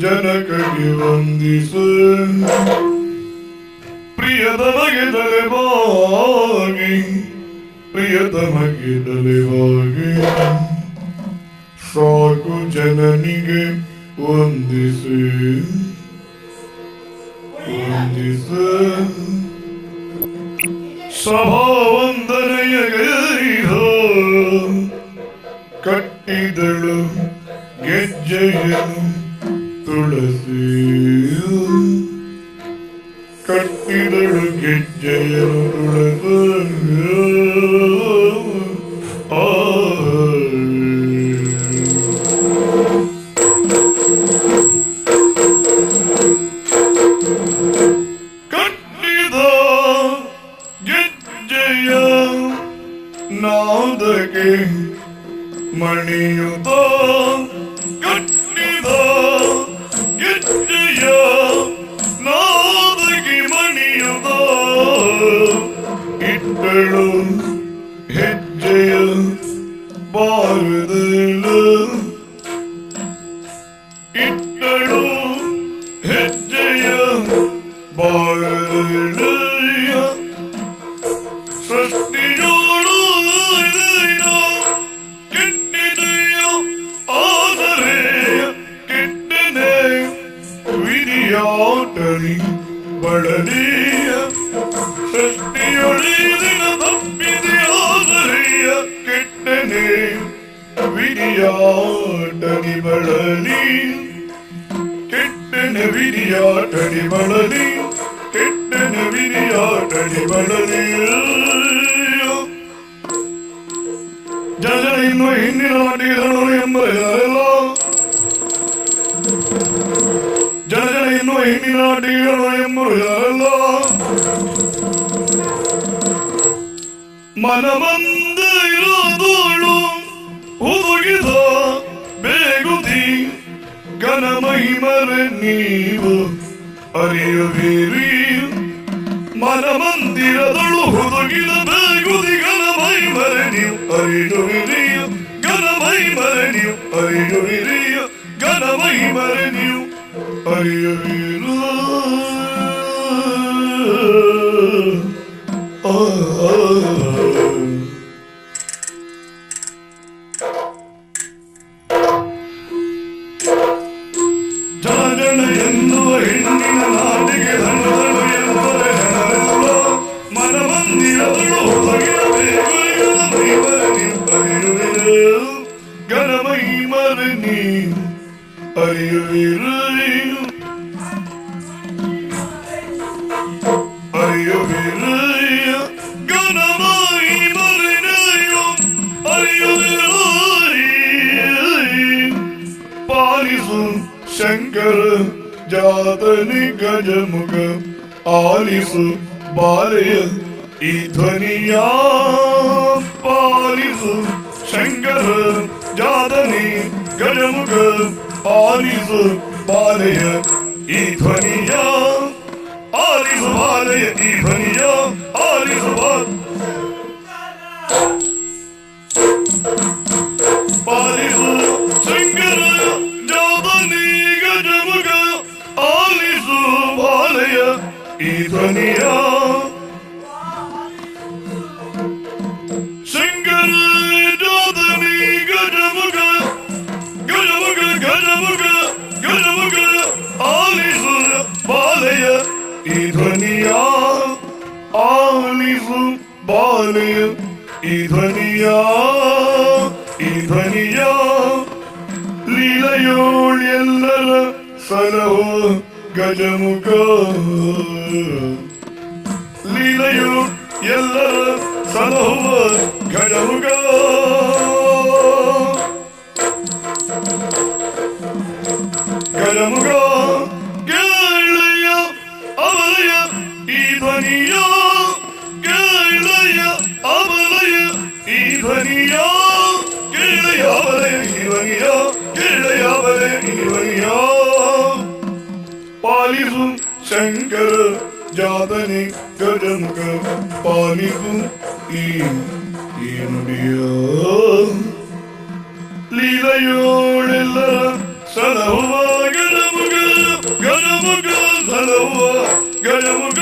ಜನಕಗೆ ವಂದಿಸ ಪ್ರಿಯತಮಗೆ ತಲೆಬಾಗಿ ಪ್ರಿಯತಮಗೆ ತಲೆಬಾಗಿ ಸಾಕು ಜನನಿಗೆ ವಂದಿಸಿ ವಂದಿಸ ಸಭಾವಂದನೆಯ ಗೈರೋ ಕಟ್ಟಿದಳು ಗೆಜ್ಜೆಯನು ತುಳಸಿ ಕಟ್ಟಿದಳು ಗೆಜ್ಜೆಯನು ತುಳಸಿ ಕಟ್ಟಿದ ಗೆಜ್ಜೆಯ ನಾದಕ್ಕೆ ಮಣಿಯುತ್ತ ಕಟ್ಟಿದ ಗೆಜ್ಜೆಯ ನಾದಕ್ಕೆ ಮಣಿಯುತ್ತ ಇಟ್ಟಳು ಹೆಜ್ಜೆಯ ಬಾರದಳು ಇಟ್ಟಳು ಹೆಜ್ಜೆಯ ಬಾರದಳು ಸೃಷ್ಟಿಯೋಳು ಕೆಟ್ಟಿದೆಯೋ ಆದರೆ ಕೆಟ್ಟನೆ ವಿಧಿಯಾಟನಿ ಬಳಲಿಯ ಸೃಷ್ಟಿಯೊಳಿದಿನ ತಪ್ಪಿದೆಯಾದರೆಯ ಕೆಟ್ಟನೆ ವಿಧಿಯಾಟನಿ ಬಳಲಿ ವಿರಿಯಾಟಡಿ ಬಳಲಿ ಕೆಟ್ಟನ ವಿರಿಯಾಟಡಿ ಬಳಲಿ ಜನ ಇನ್ನು ಹಿಂದಿನ ನಾಟಿಗಳು ಎಂಬರೆಲ್ಲ ಜನ ಇನ್ನು ಹಿಂದಿನ ನಾಟಿಗಳು ಎಂಬರೆಲ್ಲ ಮನಬಂದ ಇರೋದೋಳು ಹುದುಗಿದ ಬೇಗುದಿ ಘನಮಹಿಮರ ನೀವು ಅರಿಯುವಿರಿ ಮನಮಂದಿರದಳು ಹುದುಗಿದ ಬೇಗುದಿ ಘನಮಹಿಮರ ನೀವು ಅರಿಯುವಿರಿ ಘನಮಹಿಮರ ನೀವು ಅರಿಯುವಿರಿ ಘನಮಹಿಮರ ನೀವು ಅರಿಯುವಿರು ಜನ ಎನ್ನುವ ಹೆಣ್ಣಿನ ನಾಟಿಗೆ ಧನದಳು ಎಂದರೆ ಜನರೆಲ್ಲ ಮನಮಂದಿರದಳು ಘನಮಹಿಮರ ನೀವು ಅರಿಯುವಿರು ಅರಿಯುವಿರು ಘನಮಹಿಮರ ನೀವು ಅರಿಯುವಿರು ಪಾಲಿಸು ಶಂಕರ ಜಾತನಿ ಗಜಮುಖ ಆಲಿಸು ಬಾಲೆಯ ಈ ಧ್ವನಿಯ ಪಾಲಿಸು ಶಂಕರ ಜಾತನಿ ಗಜಮುಖ ಆಲಿಸು ಬಾಲೆಯ ಈ ಧ್ವನಿಯ ಆಲಿಸು ಬಾಲೆಯ ಈ ಧ್ವನಿಯ ಆಲಿಸು ಪಾಲಿಸು ಶಂಕರ ಜಾತನಿ ಗಜಮುಖ ಆಲಿಸು ಬಾಲೆಯ ಈ ಧ್ವನಿಯ ಶಂಕರ ಜಾತನಿ ಗಜಮುಖ ಗಜಮುಖ ಗಜಮುಖ ಗಜಮುಖ ಆಲಿಸು ಬಾಲೆಯ ಈ ಧ್ವನಿಯ ಆಲಿಸು ಬಾಲೆಯ ಈ ಧ್ವನಿಯ ಲೀಲೆಯೋಳೆಲ್ಲರ ಸಲಹೋ ಗಜಮುಖ ಲೀಲೆಯು ಎಲ್ಲರ ಸಲಹುವ ಗಜಮುಖ ಗಜಮುಖ ಗೆಳೆಯ ಅವಲಯ ಈ ಧ್ವನಿಯ ಗೆಳೆಯ ಅವಲಯ ಈ ಧ್ವನಿಯ ಗೆಳೆಯ ಅವಲಯ ಈ ಧ್ವನಿಯ ಗೆಳೆಯ ಅವಲಯ ಈ ಧ್ವನಿಯ ಪಾಲಿಸು ಶಂಕರ ಜಾತನೆ ಗಜಮುಖ ಪಾಲಿಸು ಈ ನುಡಿಯ ಲೀಲೆಯೋಳೆಲ್ಲರ ಸಲಹುವ ಗಜಮುಖ ಗಜಮುಖ ಸಲಹುವ ಗಜಮುಖ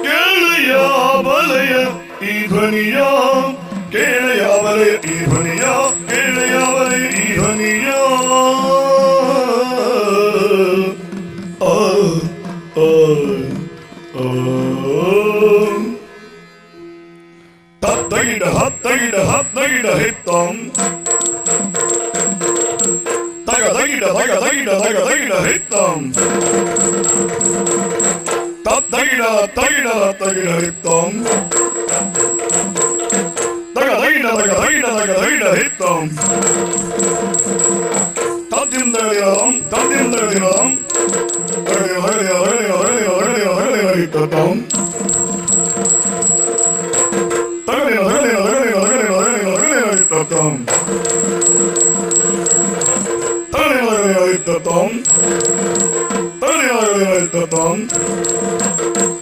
ಕೇಳೆಯ ಬಲಯ ಈ ಧ್ವನಿಯ ಕೇಳೆಯ ಬಲಯ ಈ ಧ್ವನಿಯ ಕೇಳೆಯ ಬಲಯ ಈ ಧ್ವನಿಯ ತತ್ತಗಿಡ ಹತ್ತಗಿಡ ಹತ್ತಗಿಡ ಹಿತ್ತಂ ತಗದಗಿಡ ತಗದಗಿಡ ತಗದಗಿಡ ಹಿತ್ತಂ ತತ್ತಗಿಡ ತಗಿಡ ತಗಿಡ ಹಿತ್ತಂ ತಗದಗಿಡ ತಗದಗಿಡ ತಗದಗಿಡ ಹಿತ್ತಂ ತತ್ತಿಂದಳಿಯಂ ತತ್ತಿಂದಳಿಯಂ ಹರಳೆ ಹರಳೆ ಹರಳೆ ಹರಳೆ ಹರಳೆ ಹರಳೆ ಹರಿತಂ ತಗಳೆ ಹರಳೆ ಹರಳೆ ಹರಳೆ ಹರಳೆ ಹರಳೆ ಹರಿತಂ ತಗಳೆ ಹರಳೆ ಹರಿತಂ ತಗಳೆ ಹರಳೆ ಹರಿತಂ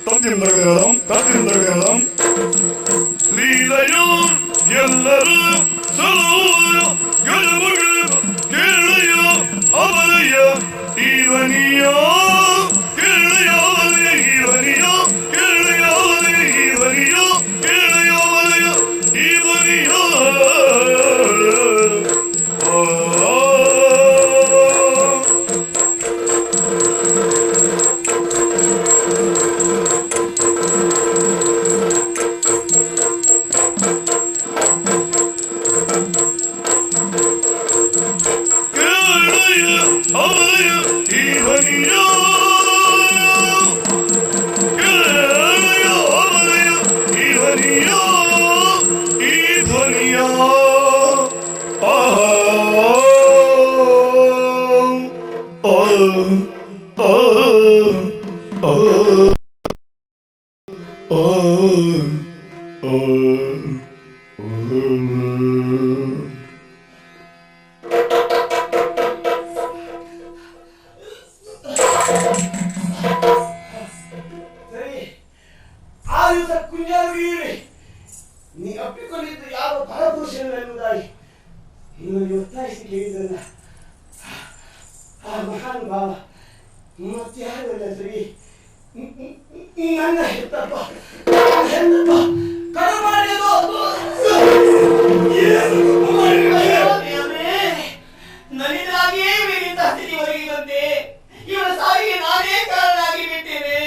ತತ್ತಿಂದಳಿಯಂ ತತ್ತಿಂದಳಿಯಂ ಲೀಲೆಯೋ ಎಲ್ಲರೂ ಸಲಹುವ ಗಜಮುಖ ಕೇಳೆಯ ಅವಲಯ ಈ ಧ್ವನಿಯ ಕೇಳೆಯ ಅವಲಯ ಈ ಧ್ವನಿಯ ಕೇಳೆಯ ಅವಲಯ ಈ ಧ್ವನಿಯ ಕೇಳೆಯ ಅವಲಯ ಈ ಧ್ವನಿಯ ಸರಿ, ಆ ದಿವಸ ಕುಂಜಾರುಗಿರಿ ನೀ ಅಪ್ಪಿಕೊಂಡಿದ್ದು ಯಾವ ಪರಪುರುಷನೆಂಬುದಾಗಿ ನಿಮ್ಮನ್ನು ಒತ್ತಾಯಿಸಿ ಕೇಳಿದ್ರಲ್ಲ ಆ ಮಹಾನುಭಾವ ಮತ್ತೆ ಯಾರಲ್ಲ ಸರಿ ನನ್ನ ಹೆತ್ತಪ್ಪ ನನ್ನಿಂದಾಗಿಯೇ ಇವನಿಂದ ಸ್ಥಿತಿ ಒದಗಿ ಬಂದೆ. ಇವನ ಸಾವಿಗೆ ನಾನೇ ಕಾರಣ ಆಗಿ ಬಿಟ್ಟೇನೆ.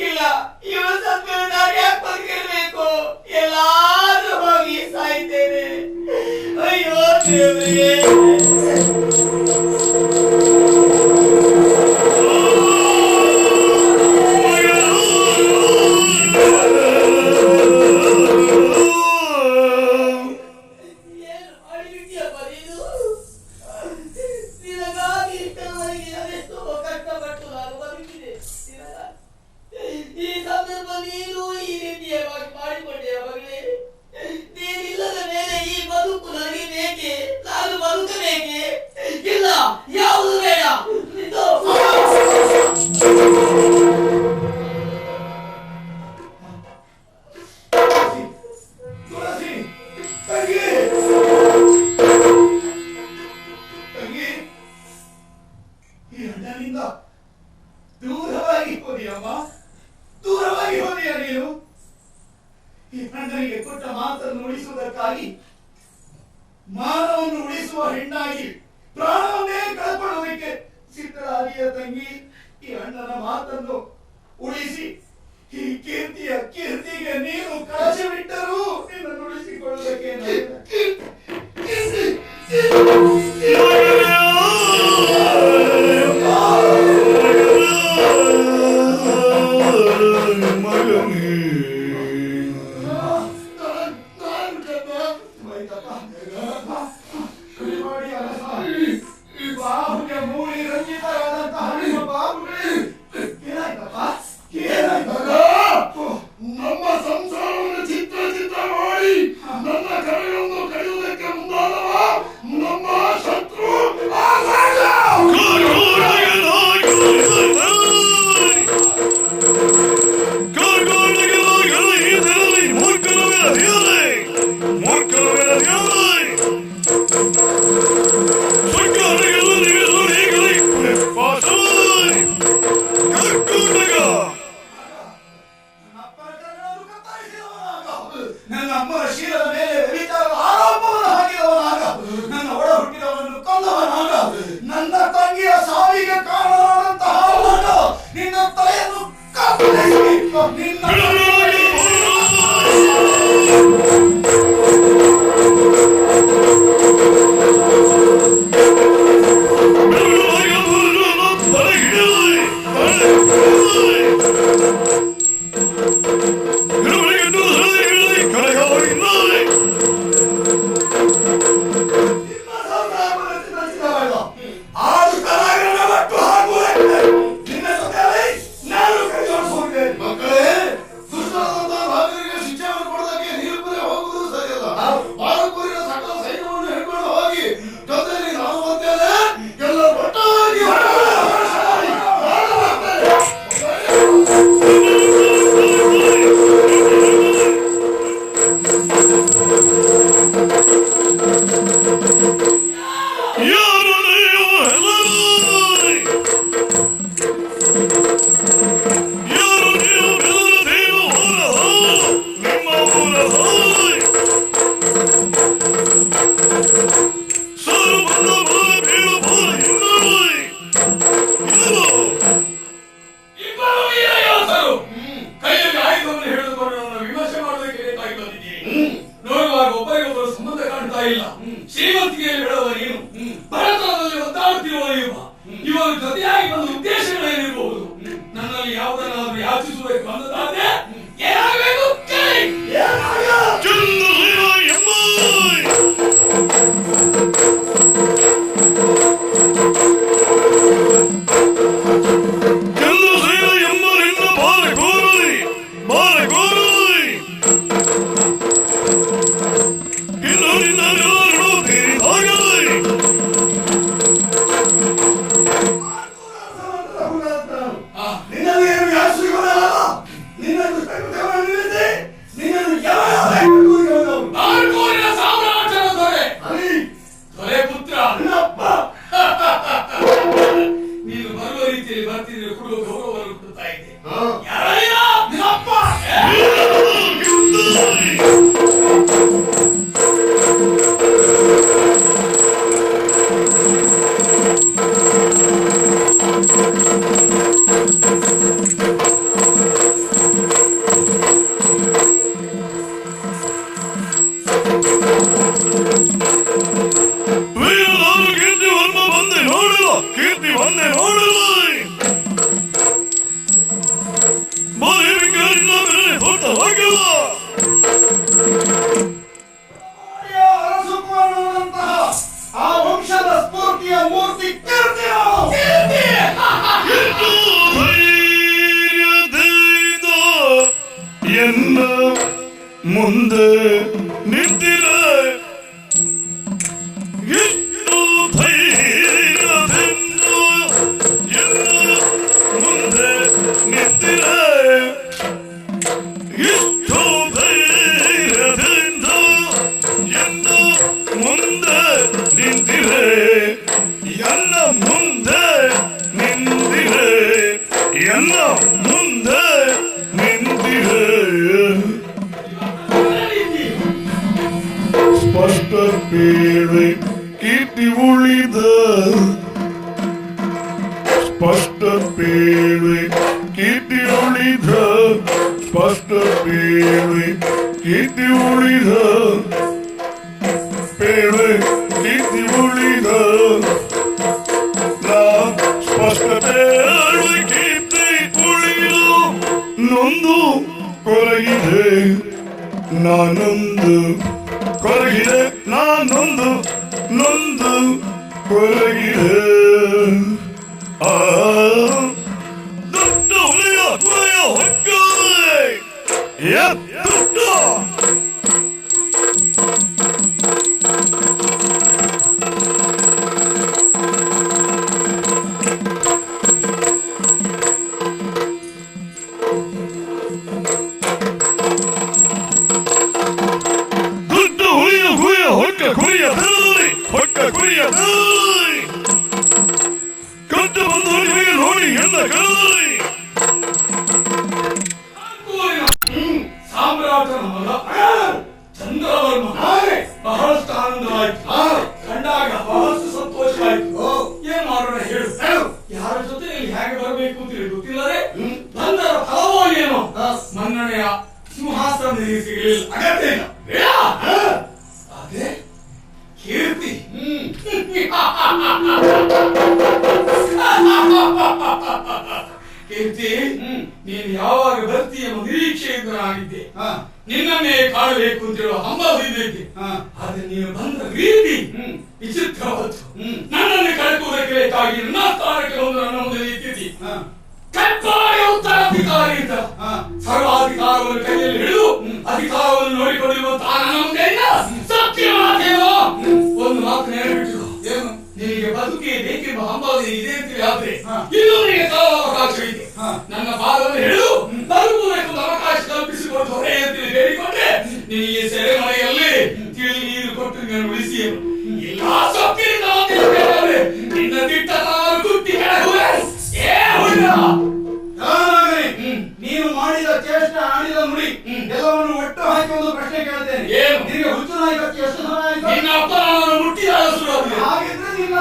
ಇಲ್ಲ, ಇವನ ಸತ್ಮೇಲೆ ನಾನು ಯಾಕೆ ಬದುಕಿರ್ಬೇಕು? ಎಲ್ಲಾದ್ರೂ ಹೋಗಿ ಸಾಯ್ತೇನೆ. ಅಯ್ಯೋ ದೇವರೇ. ಈ ಸಂದರ್ಭ ನೀನು ಈ ರೀತಿಯಾಗಿ ಮಾಡಿಕೊಂಡೆ ಮಗಳೇ. ನೀನಿಲ್ಲದ ಮೇಲೆ ಈ ಬದುಕು ನನಗೆ ಬೇಕೆ? ನಾನು ಬದುಕಬೇಕೆ? ಇಲ್ಲ, ಯಾವುದು ಬೇಡ. ತುಳಸಿ, ತಂಗಿ, ತಂಗಿ, ಈ ಅಣ್ಣನಿಂದ ದೂರವಾಗಿ ಹೋದಿಯಮ್ಮ, ದೂರವಾಗಿ ಹೋದಿಯ ನೀನು. ಈ ಅಣ್ಣನಿಗೆ ಕೊಟ್ಟ ಮಾತನ್ನು ಉಳಿಸುವುದಕ್ಕಾಗಿ ಮಾನವನ್ನು ಉಳಿಸುವ ಹೆಣ್ಣಾಗಿ ಪ್ರಾಣವನ್ನೇ ಕಳ್ಕೊಳ್ಳುವುದಕ್ಕೆ ಸಿದ್ಧರಾಗಿಯ ತಂಗಿ. ಈ ಅಣ್ಣನ ಮಾತನ್ನು ಉಳಿಸಿ ಈ ಕೀರ್ತಿಗೆ ನೀನು ಕಳಚಿ ಬಿಟ್ಟರೂ ನಿನ್ನನ್ನು ಉಳಿಸಿಕೊಳ್ಳುವುದಕ್ಕೆ ಬಾಹುಗೆ ಮೂಡಿ ರಂಜಿತರಾದಂತಹ ನಿಮ್ಮ ಬಾಹುಗಳೇ ಏನಾಯ್ತಪ್ಪ? ನಮ್ಮ ಸಂಸಾರವನ್ನು ಚಿತ್ರ ಮಾಡಿ ನನ್ನ ಕರೆಯನ್ನು ಕರೆಯುವುದಕ್ಕೆ ಮುಂದಾದವ ನಮ್ಮ ಶತ್ರು ನನ್ನ ಅಮ್ಮನ ಶೀಲದ ಮೇಲೆ ವ್ಯಭಿಚಾರದ ಆರೋಪವನ್ನು ಹಾಕಿದವನಾಗ, ನನ್ನ ಒಡ ಹುಟ್ಟಿದವನನ್ನು ಕೊಂದವನಾಗ, ನನ್ನ ತಂಗಿಯ ಸಾವಿಗೆ ಕಾರಣವಾದಂತಹ ಅವನು ನಿನ್ನ ತಲೆಯನ್ನು ಕತ್ತರಿಸಿ ಶ್ರೀಮಂತಿಕೆಯಲ್ಲಿ ಹೇಳುವ ನೀನು, ಬಡತನದಲ್ಲಿ ಒದ್ದಾಡುತ್ತಿರುವ ಇವರ ಜೊತೆಯಾಗಿ ಬಂದ ಉದ್ದೇಶಗಳೇನಿರಬಹುದು? ನನ್ನಲ್ಲಿ ಯಾವುದನ್ನಾದ್ರೂ ಯಾಚಿಸುವುದಕ್ಕೆ ಬಂದದಾದ್ರೆ ಏನಾಗಬೇಕು? ಬಾರೆ ಎನ್ನ ಮುಂದೆ ನಿಂತಿರೆ ಎಷ್ಟು ಧೈರ್ಯದಿಂದ ಎನ್ನ ಮುಂದೆ ನಿಂತಿರೆ ಎಷ್ಟು ಧೈರ್ಯದಿಂದ ಎನ್ನ ಮುಂದೆ ನಿಂತಿರೆ ಎನ್ನ ಮುಂದೆ ನಿಂತಿರೆ ಎನ್ನ ಮುಂದೆ ನಿಂತಿರೆ ಸ್ಪಷ್ಟ ಪೇಳೆ ಕೀರ್ತಿ ಉಳಿದ ಸ್ಪಷ್ಟ ಪೇಳೆ ಕೀರ್ತಿ ಉಳಿದ ಸ್ಪಷ್ಟ ಪೇಳೆ ಕೀರ್ತಿ ಉಳಿದ ಪೇಳೆ ಕೀರ್ತಿ ಉಳಿದ ನಾ ಸ್ಪಷ್ಟ ಪೇಳೆ ಕೀರ್ತಿ ಉಳಿದ ನೊಂದು ಕೊರಗಿದೆ ನಾನೊಂದು ಕೊರಗಿದೆ ನಾನೊಂದು ನೊಂದು ಕೊರಗಿದೆ ಆ ದೊಡ್ಡ ಹುಲಿಯ ಹುಲಿಯ ಹೊಕ್ಕರೆ ಎತ್ತ ಕಂಡು ಬಂದು ನೋಡಿ ಎಲ್ಲ ಕಳಲಿ ಸಾಮ್ರಾಟನ ಮಗ ಚಂದ್ರವರ್ಮ ಬಹಳಷ್ಟು ಆನಂದವಾಯ್ತು. ಕಂಡಾಗ ಬಹಳಷ್ಟು ಸಂತೋಷವಾಯ್ತು. ಏನ್ ಮಾಡೋಣ ಹೇಳು, ಯಾರ ಜೊತೆ ಹೇಗೆ ಬರಬೇಕು ಅಂತ ಗೊತ್ತಿಲ್ಲದೆ ಬಂದರ ಫಲವೋ ಏನೋ ಮನ್ನಣೆಯ ಸಿಂಹಾಸನ ಸಿಗಲಿಲ್ಲ. ಅಗತ್ಯ ಇಲ್ಲ, ಬೇಡ. ಅದೇ ಕೀರ್ತಿ ಕೀರ್ತಿ, ನೀನು ಯಾವಾಗ ಬರ್ತೀಯ ಎಂಬ ನಿರೀಕ್ಷೆಯಿಂದ ನಾನಿದ್ದೆ. ನಿನ್ನನ್ನೇ ಕಾಣಬೇಕು ಅಂತ ಹೇಳುವ ಹಂಬಲಿದ್ದೆ. ಆದ್ರೆ ನೀನು ಬಂದ ರೀತಿ ವಿಚಿತ್ರವತ್ತು. ನನ್ನನ್ನು ಕಳಕುವುದಕ್ಕೆ ಬೇಕಾಗಿ ನನ್ನ ಸ್ಥಾನಕ್ಕೆ ಒಂದು ನನ್ನ ಮುಂದೆ ನಿಂತಿದ್ದಿ. ಕಟ್ಟಾಯ ಉತ್ತರಾಧಿಕಾರಿ ಅಂತ ಸರ್ವಾಧಿಕಾರವನ್ನು ಕೈಯಲ್ಲಿ ಹಿಡಿದು ಅಧಿಕಾರವನ್ನು ನೋಡಿಕೊಂಡಿರುವಂತಹ ನನ್ನ ಮುಂದೆ ಸತ್ಯವಾದೇವ ಒಂದು ಮಾತು ನೆನಪಿಟ್ಟು, ಏನು ನಿನಗೆ ಬದುಕಿ ಬೇಕೆಂಬ ಹಂಬಾವನೆ ಇದೆ ಅಂತ ಆದ್ರೆ ಇನ್ನೂ ನಿನಗೆ ಕಾಲಾವಕಾಶವಿದೆ. ನನ್ನ ಪಾದವನ್ನು ಹಿಡಿದು ಬದುಕುವುದಕ್ಕೆ ಅವಕಾಶ ಕಲ್ಪಿಸಿಕೊಂಡು ಹೊರೆ ಅಂತ ಹೇಳಿಕೊಂಡೆ ನಿನಗೆ ಸೆರೆಮನೆಯಲ್ಲಿ ತಿಳಿ ನೀರು ಕೊಟ್ಟು ನಿನ್ನನ್ನು ಉಳಿಸಿ ಎಲ್ಲಾ ಸೊಕ್ಕಿನಿಂದ ನಿನ್ನ ದಿಟ್ಟ ಕುಟ್ಟಿ ಕೆಳಗುವೆ. ನೀನು ಮಾಡಿದ ಚೇಷ್ಟ ಆಡಿದ ನುಡಿ ಎಲ್ಲವನ್ನು ಒಟ್ಟು ಹಾಕಿ ಒಂದು ಪ್ರಶ್ನೆ ಕೇಳ್ತೇನೆ. ಏನು? ನಿನಗೆ ಹುಚ್ಚು ನಾಯಕಕ್ಕೆ ಎಷ್ಟು ಸಮಯ ಆಯ್ತು? ನಿನ್ನ ಅಪ್ಪನನ್ನು ಮುಟ್ಟಿದಾಗ ಶುರು ಹಾಗಿದ್ರೆ ನಿನ್ನ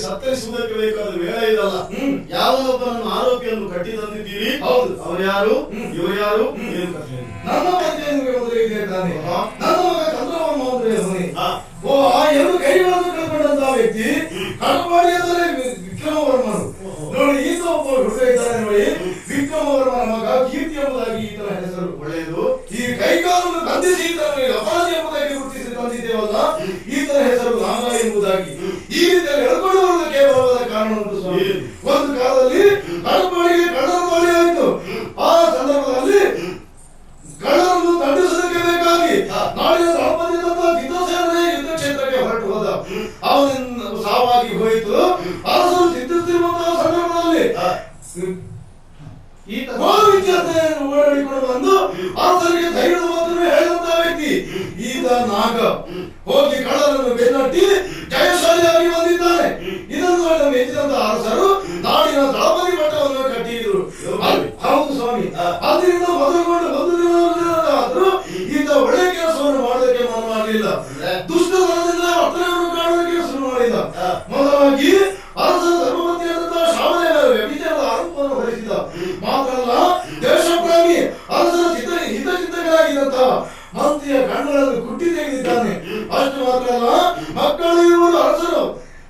ಸತ್ತರಿಸುವುದಕ್ಕೆ ಬೇಕಾದ ವೇಳೆ ಇದಲ್ಲ. ಯಾವನೊಬ್ಬನನ್ನು ಆರೋಪಿಯನ್ನು ಕಟ್ಟಿ ತಂದಿದ್ದೀರಿ. ಹೌದು, ಅವರು ಯಾರು, ಇವರು ಯಾರು, ಏನು ಕಥೆ? ನನ್ನ ಮಧ್ಯೆ ಮೊದಲೇ ಇದೆ ತಾನೆ. ನನ್ನ ಮಗ ಚಂದ್ರವರ್ಮ ಅಂದ್ರೆ ಓ ಆ ಎರಡು ಕೈಗಳನ್ನು ಕಳ್ಕೊಂಡಂತಹ ವ್ಯಕ್ತಿ ಕಳಪಾಡಿಯಲ್ಲೇ ವಿಕ್ರಮವರ್ಮನು. ನೋಡಿ ಈತ ಒಬ್ಬ ಹುಡುಗ ಇದ್ದಾನೆ ನೋಡಿ, ವಿಕ್ರಮವರ್ಮನ ಮಗ ಕೀರ್ತಿ ಎಂಬುದಾಗಿ ಈತನ ಹೆಸರು. ಒಳ್ಳೆಯದು. ಈ ಕೈಕಾಲನ್ನು ಬಂಧಿಸಿ ಈತನ ಅಪರಾಧಿ ಎಂಬುದಾಗಿ ಗುರುತಿಸಿ ತಂದಿದ್ದೇವಲ್ಲ, ಈತನ ಹೆಸರು ನಾಗ ಎಂಬುದಾಗಿ ಈ ರೀತಿಯಲ್ಲಿ ಹೇಳ್ಕೊಂಡು ಬರುವುದು ಕೇವಲವಾದ ಕಾರಣ ಉಂಟು ಸ್ವಾಮಿ. ಒಂದು ಕಾಲದಲ್ಲಿ ಕಡಪಾಡಿಗೆ ಕಳ್ಳರ ದಾಳಿ ಆಯಿತು. ಆ ಸಂದರ್ಭದಲ್ಲಿ ಕಳ್ಳರನ್ನು ದಂಡಿಸಲಿಕ್ಕೆ ಬೇಕಾಗಿ ನಾಡಿನ ದಳಪತಿ ಯುದ್ಧ ಕ್ಷೇತ್ರಕ್ಕೆ ಹೊರಟು ಹೋದ. ಅವನಿಂದ ಸಾವಾಗಿ ಹೋಯಿತು. ಅರಸರು ಚಿಂತಿಸುತ್ತಿರುವಂತಹ ಸಂದರ್ಭದಲ್ಲಿ ವಿದ್ಯಾರ್ಥಿಯನ್ನು ಓಡಾಡಿಕೊಂಡು ಬಂದು ಅರಸರಿಗೆ ಧೈರ್ಯದ ಮಾತನ್ನು ಹೇಳಿದಂತಹ ವ್ಯಕ್ತಿ ಈತ ನಾಗ. ಹೋಗಿ ಕಳ್ಳರನ್ನು ಬೆನ್ನಟ್ಟಿ ಜಯಶಾಲಿಯಾಗಿ ಬಂದಿದ್ದಾನೆ. ಇದನ್ನು ಮೆಚ್ಚಿದಂತಹ ಅರಸರು ನಾಡಿನ ದಳಪತಿ ಮಟ್ಟವನ್ನು ಕಟ್ಟಿದ್ರು. ಹೌದು ಸ್ವಾಮಿ. ಅದರಿಂದ ಮೊದಲುಗೊಂಡು ಒಂದು ದಿನವಾದರೂ ಈತ ಒಳ್ಳೆಯ ಕೆಲಸವನ್ನು ಮಾಡೋದಕ್ಕೆ ಮನ ಮಾಡಲಿಲ್ಲ. ದುಷ್ಟತನದಿಂದ ವರ್ತನೆಯನ್ನು ಕಾಣೋದಕ್ಕೆ ಶುರು ಮಾಡಿದ. ಮೊದಲಾಗಿ ಅರಸನ ಧರ್ಮಪತ್ನಿಯಾದಂತಹ ಶ್ರಾವಣೆಯ ವ್ಯಭಿಚಾರದ ಆರೋಪವನ್ನು ಹೊರಿಸಿದ. ಮಾತ್ರ ಅಲ್ಲ, ದೇಶಪ್ರೇಮಿ ಅರಸನ ಹಿತಚಿಂತಕರಾಗಿದ್ದಂತಹ ಮಂತ್ರಿಯ ಕಣ್ಣುಗಳನ್ನು ಕುಟ್ಟಿ ತೆಗೆದಿದ್ದಾನೆ. ಅಷ್ಟು ಮಾತ್ರ ಅಲ್ಲ, ಮಕ್ಕಳು ಇರುವುದು ಅರಸರು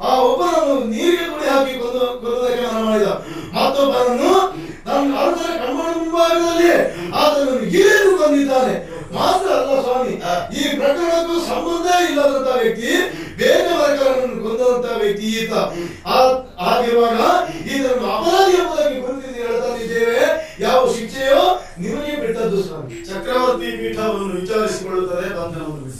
ಆ ಒಬ್ಬನನ್ನು ನೀರಿಗೆ ತುಳಿ ಹಾಕಿ ಕೊಲ್ಲುವುದಕ್ಕೆ ಮನ ಮಾಡಿದ. ಮತ್ತೊಬ್ಬರನ್ನು ತನ್ನ ಅರಸರ ಕಣ್ಮಣ ಮುಂಭಾಗದಲ್ಲಿ ಆತನನ್ನು ಇರಿದು ಬಂದಿದ್ದಾನೆ. ಮಾತ್ರ ಅಲ್ಲ ಸ್ವಾಮಿ, ಈ ಪ್ರಕರಣಕ್ಕೂ ಸಂಬಂಧ ಇಲ್ಲದಂತಹ ವ್ಯಕ್ತಿ, ಬೇಗ ವರ್ಗರನ್ನು ಕೊಂದಂತಹ ವ್ಯಕ್ತಿ ಈತ. ಹಾಗಿರುವಾಗ ಇದನ್ನು ಅಪರಾಧಿ ಎಂಬುದಾಗಿ ಗುರುತಿಸಿ ಹೇಳ್ತಾನಿದ್ದೇವೆ. ಯಾವ ಶಿಕ್ಷೆಯೋ ನಿಮಗೆ ಬಿಟ್ಟದ್ದು ಸ್ವಾಮಿ. ಚಕ್ರವರ್ತಿ ಪೀಠವನ್ನು ವಿಚಾರಿಸಿಕೊಳ್ಳುತ್ತದೆ. ಬಂಧನವನ್ನು ಬಿಡಿ.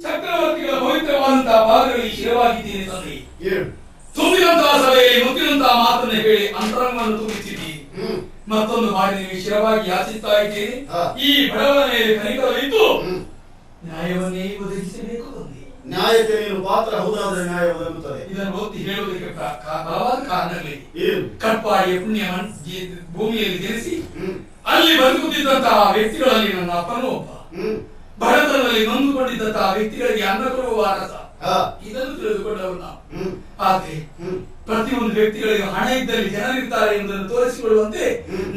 ಚಕ್ರವರ್ತಿಗಳ ಪವಿತ್ರವಾದಂತಹ ಪಾದಗಳಿಗೆ ಶಿರವಾಗಿದ್ದೀನಿ ತಂದೆ. ತುಂಬಿದಂತಹ ಸಭೆಯಲ್ಲಿ ಮುತ್ತಿನಂತಹ ಮಾತನ್ನು ಹೇಳಿ ಅಂತರಂಗವನ್ನು ತುಂಬಿಸಿದ್ದೀರಿ. ಮತ್ತೊಂದು ಬಾರಿ ನೀವು ಶಿರವಾಗಿ ಯಾಚಿಸ್ತಾ ಇದ್ದೀರಿ. ಈ ಬಡವರ ಮೇಲೆ ಕನಿಕರವಿದ್ದು ನ್ಯಾಯವನ್ನೇ ಒದಗಿಸಬೇಕು ತಂದೆ. ನ್ಯಾಯಕ್ಕೆ ನೀನು ಪಾತ್ರ ಹೌದಾದ್ರೆ ನ್ಯಾಯ ಒದಗುತ್ತದೆ. ಇದನ್ನು ಒತ್ತಿ ಹೇಳುವುದಕ್ಕೆ ಬಲವಾದ ಕಾರಣಗಳಿವೆ. ಕಟ್ಪಾಡಿಯ ಪುಣ್ಯ ಭೂಮಿಯಲ್ಲಿ ಜನಿಸಿ ಅಲ್ಲಿ ಬದುಕುತ್ತಿದ್ದಂತಹ ವ್ಯಕ್ತಿಗಳಲ್ಲಿ ನನ್ನ ಅಪ್ಪನೂ ಒಬ್ಬ. ಬಡತನದಲ್ಲಿ ನೊಂದುಕೊಂಡಿದ್ದಂತಹ ವ್ಯಕ್ತಿಗಳಿಗೆ ಅನ್ನ ಕೊಡುವ ಅರಸ. ಇದನ್ನು ತಿಳಿದುಕೊಂಡವರು ನಾವು. ಆದ್ರೆ ಪ್ರತಿಯೊಂದು ವ್ಯಕ್ತಿಗಳಿಗೆ ಹಣ ಇದ್ದಲ್ಲಿ ಜನರಿರ್ತಾರೆ ಎಂಬುದನ್ನು ತೋರಿಸಿಕೊಳ್ಳುವಂತೆ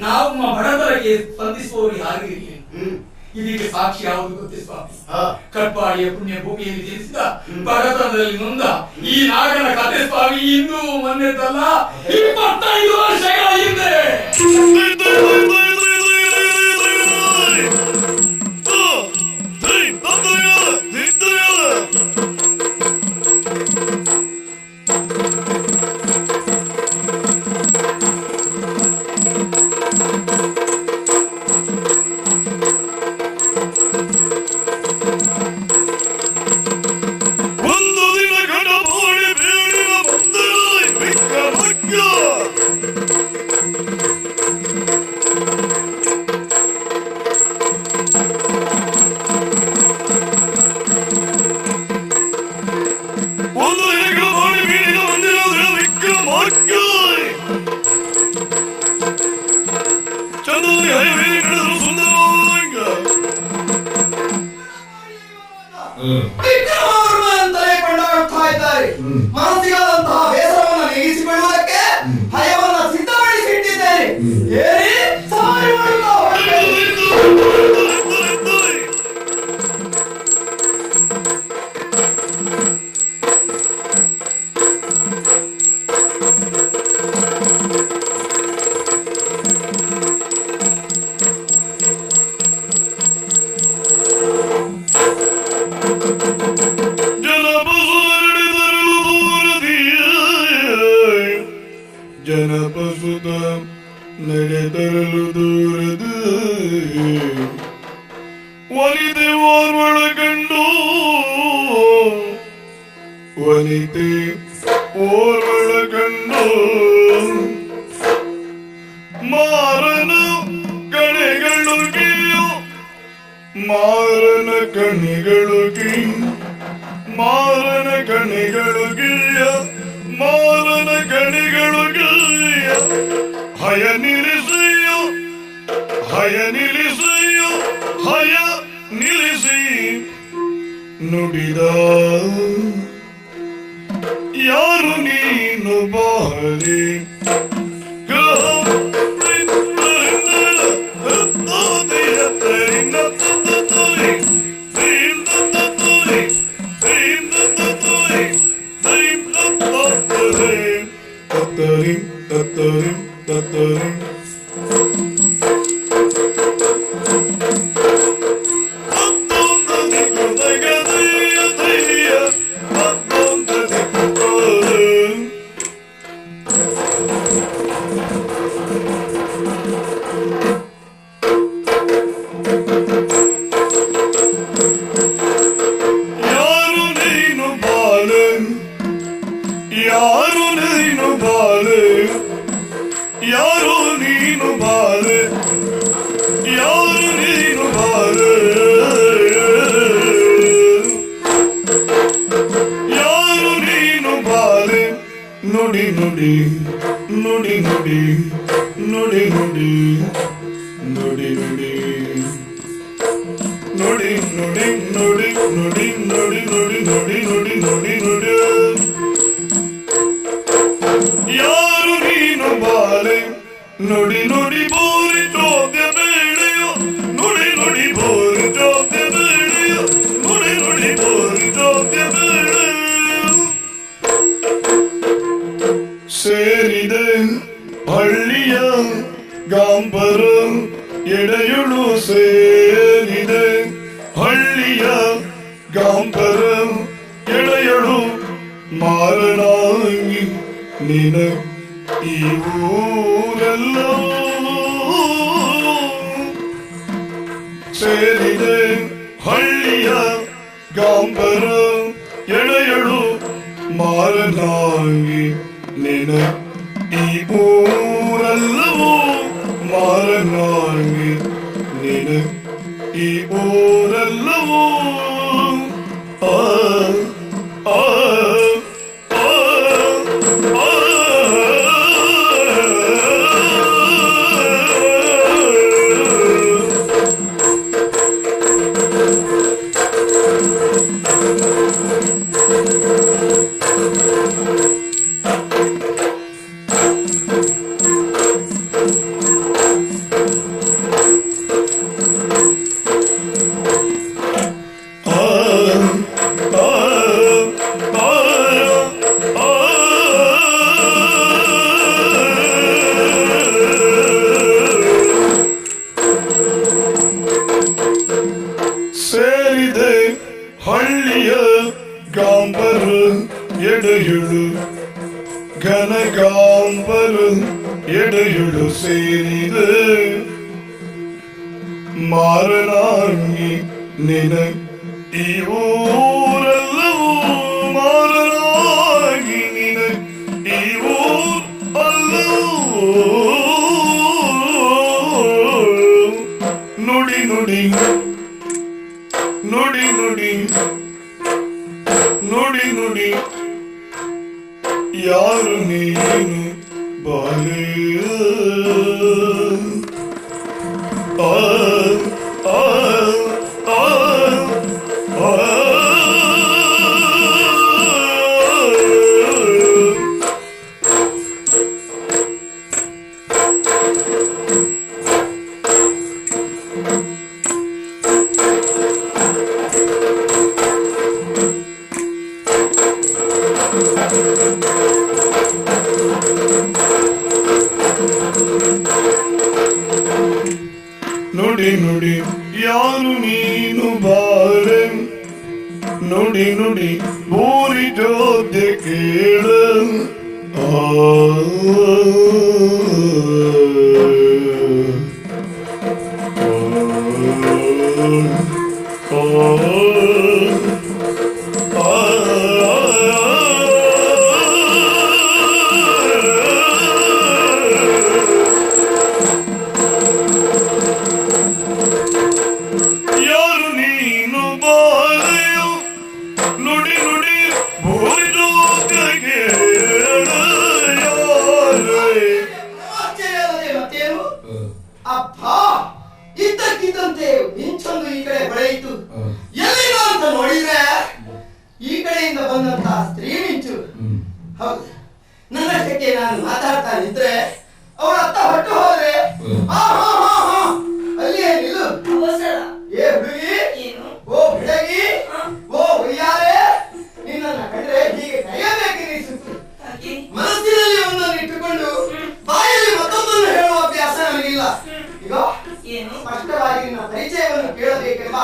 ನಮ್ಮ ಬಡತನಕ್ಕೆ ಸ್ಪಂದಿಸುವವರು ಯಾರು ಇರಲಿಲ್ಲ. ಇದಕ್ಕೆ ಸಾಕ್ಷಿ ಯಾವುದು ಗೊತ್ತೇ ಸ್ವಾಮಿ? ಕಟ್ಪಾಡಿಯ ಪುಣ್ಯ ಭೂಮಿಯಲ್ಲಿ ಜನಿಸಿದ ಬಡತನದಲ್ಲಿ ನೊಂದ ಈ ನಾಗನ ಕಥೆ ಸ್ವಾಮಿ. ಇಂದು ಮೊನ್ನೆದಲ್ಲ, 25 ವರ್ಷಗಳ ಹಿಂದೆ. ಒಂದು ದಿನ ಕಡಪಾಡಿ ಬೇಡಿನ ಬಂದಲ್ಲಿ ಬಿಕ್ಕ ಮಗ್ಗ ಒಂದು ದಿನ ಕಡಪಾಡಿ ಬೇಡಿನ ಬಂದಿರೋದ್ರೆ ಬಿಕ್ಕ ಮಗ್ಗ ಚಂದ್ರದಲ್ಲಿ ಹೈವೇಲಿ ನಡೆದ್ರು ಸುಂದರವಂಗ ಅಂತಲೇ ಕೊಂಡಾಡುತ್ತಾ ಇದ್ದಾರೆ. ಮನಸ್ಸಿಗಾದಂತಹ ಬೇಸರವನ್ನು ನೀಗಿಸಿಕೊಳ್ಳುವುದಕ್ಕೆ ಹಯವನ್ನ ಸಿದ್ಧಪಡಿಸಿ ಇಟ್ಟಿದ್ದೇನೆ. ಏರಿ ಸವಾರಿ ಮಾಡುತ್ತಾ ಹೊರಟು. ಜನಪಸುತ ನಡೆದರಲು ದೂರದ ವನಿತೆ ಓರ್ವಳ ಕಂಡು ವನಿತೆ ಓರ್ವಳ ಕಂಡು ಮಾರನ ಕಣೆಗಳು ಮಾರನ ಕಣಿಗಳು ಮಾರನ ಕಣಿಗಳು ಮಾರನ ಕಣಿಗಳು ಹಯ ನಿಲ್ಲಿಸಿಯೋ ಹಯ ನಿಲ್ಲಿಸಿಯೋ ಹಯ ನಿಲ್ಲಿಸಿ ನುಡಿದ ಯಾರು ನೀನು ಬಾರಿ Tatarim, tatarim. ತತ್ತರಿ ಯಾರು ನೀನು ಬಾಲೆ ಯಾರು ನೀನು ಬಾಲೆ ಯಾರು ನೀನು ಬಾಲೆ ಯಾರು ನೀನು ಬಾಲೆ ನುಡಿ ನುಡಿ ನುಡಿ ನುಡಿ ನುಡಿ ನುಡಿ ನುಡಿ ನುಡಿ ನುಡಿ ನುಡಿ ನುಡಿ ನುಡಿ ನುಡಿ ನುಡಿ ನುಡಿ ನುಡಿ ನುಡಿ ನುಡಿ ಯಾರು ನೀನು ಬಾಲೆ ನುಡಿ ನುಡಿ ಬೋರಿ ಚೋದ್ಯ ಬೇಳೆಯೋ ನುಡಿ ನುಡಿ ಬೋರಿ ಚೋದ್ಯ ಬೇಳೆಯೋ ನುಡಿ ನುಡಿ ಬೋರಿ ಚೋದ್ಯ ಬೇಳೆಯೋ ಸೇರಿದೆ ಹಳ್ಳಿಯ ಗಾಂಬರ ಎಡೆಯುಳು ಸೇರಿದೆ ಹಳ್ಳಿಯ ಗಾಂಬರ ಎಡೆಯಳು ಮಾರನಾಗಿ ನಿನ ಈ ಊರೆಲ್ಲ ಸೇರಿದೆ ಹಳ್ಳಿಯ ಗಾಂಬರ ಎಳೆಯಳು ಮಾರನಾಗಿ ನಿನ ಈ ಊರೆಲ್ಲವೂ ಮಾರನಾಗಿ ನಿನ ಈ ಊರೆಲ್ಲವೂ ಆ ಆ ಸೇರಿದೆ ಹಳ್ಳಿಯ ಗಾಂಬರ ಎಡೆಯುಳು ಘನಗಾಂಬರ ಎಡೆಯುಳು ಸೇರಿದೆ ಮಾರನಾಗಿ ನಿನ ಈ ಊರೆಲ್ಲವೂ ಮಾರನಾಗಿ ನಿನ ಈ ಊರ್ ಅಲ್ಲವೂ ನುಡಿ ನುಡಿ ನುಡಿ ನುಡಿ ನುಡಿ ನುಡಿ ಯಾರು ನೀನು ಬಾಲೆ ಆ ಆ ಆ ಆ ನುಡಿ ನುಡಿ ಯಾರು ನೀನು ಬಾಲೆ ನುಡಿ ನುಡಿ ಊರಿ ಜೋತೆ ಕೇಳ ಯಾರು ನೀನು ಬಾಲೆಯೋ ನುಡಿ ನುಡಿ ಬೋರಿ ಜೋತೆಗೆ ಆಶ್ಚರ್ಯ ಮತ್ತೇನು ಅಪ್ಪ ಇದ್ದಕ್ಕಿದ್ದಂತೆ ಮಿಂಚೊಂದು ಈ ಕಡೆ ಹೊಳೆಯಿತು ಎಲ್ಲಿಗೋ ಅಂತ ನೋಡಿದ್ರೆ ಈ ಕಡೆಯಿಂದ ಬಂದಂತ ಸ್ತ್ರೀ ಮಿಂಚು ಹೌದು ನನ್ನಷ್ಟಕ್ಕೆ ನಾನು ಮಾತಾಡ್ತಾ ನಿಂತ್ರೆ ಅವರ ಅತ್ತ ಹೊಟ್ಟು ಹೋದ್ರೆ ಅಲ್ಲಿಯೇ ನಿಲ್ಲು ಅವಸರ ಏ ಹುಡುಗಿ ಏನು ಓ ಬಿಡಗಿ ಓ ಹುಯ್ಯಾರೆ ನಿನ್ನನ್ನ ಕಂಡ್ರೆ ಹೀಗೆ ಕೈಯಬೇಕೆನಿಸುತ್ತೆ ಹಾಗೆ ಮನಸ್ಸಿನಲ್ಲಿ ಒಂದನ್ನು ಇಟ್ಟುಕೊಂಡು ಬಾಯಲ್ಲಿ ಮತ್ತೊಂದು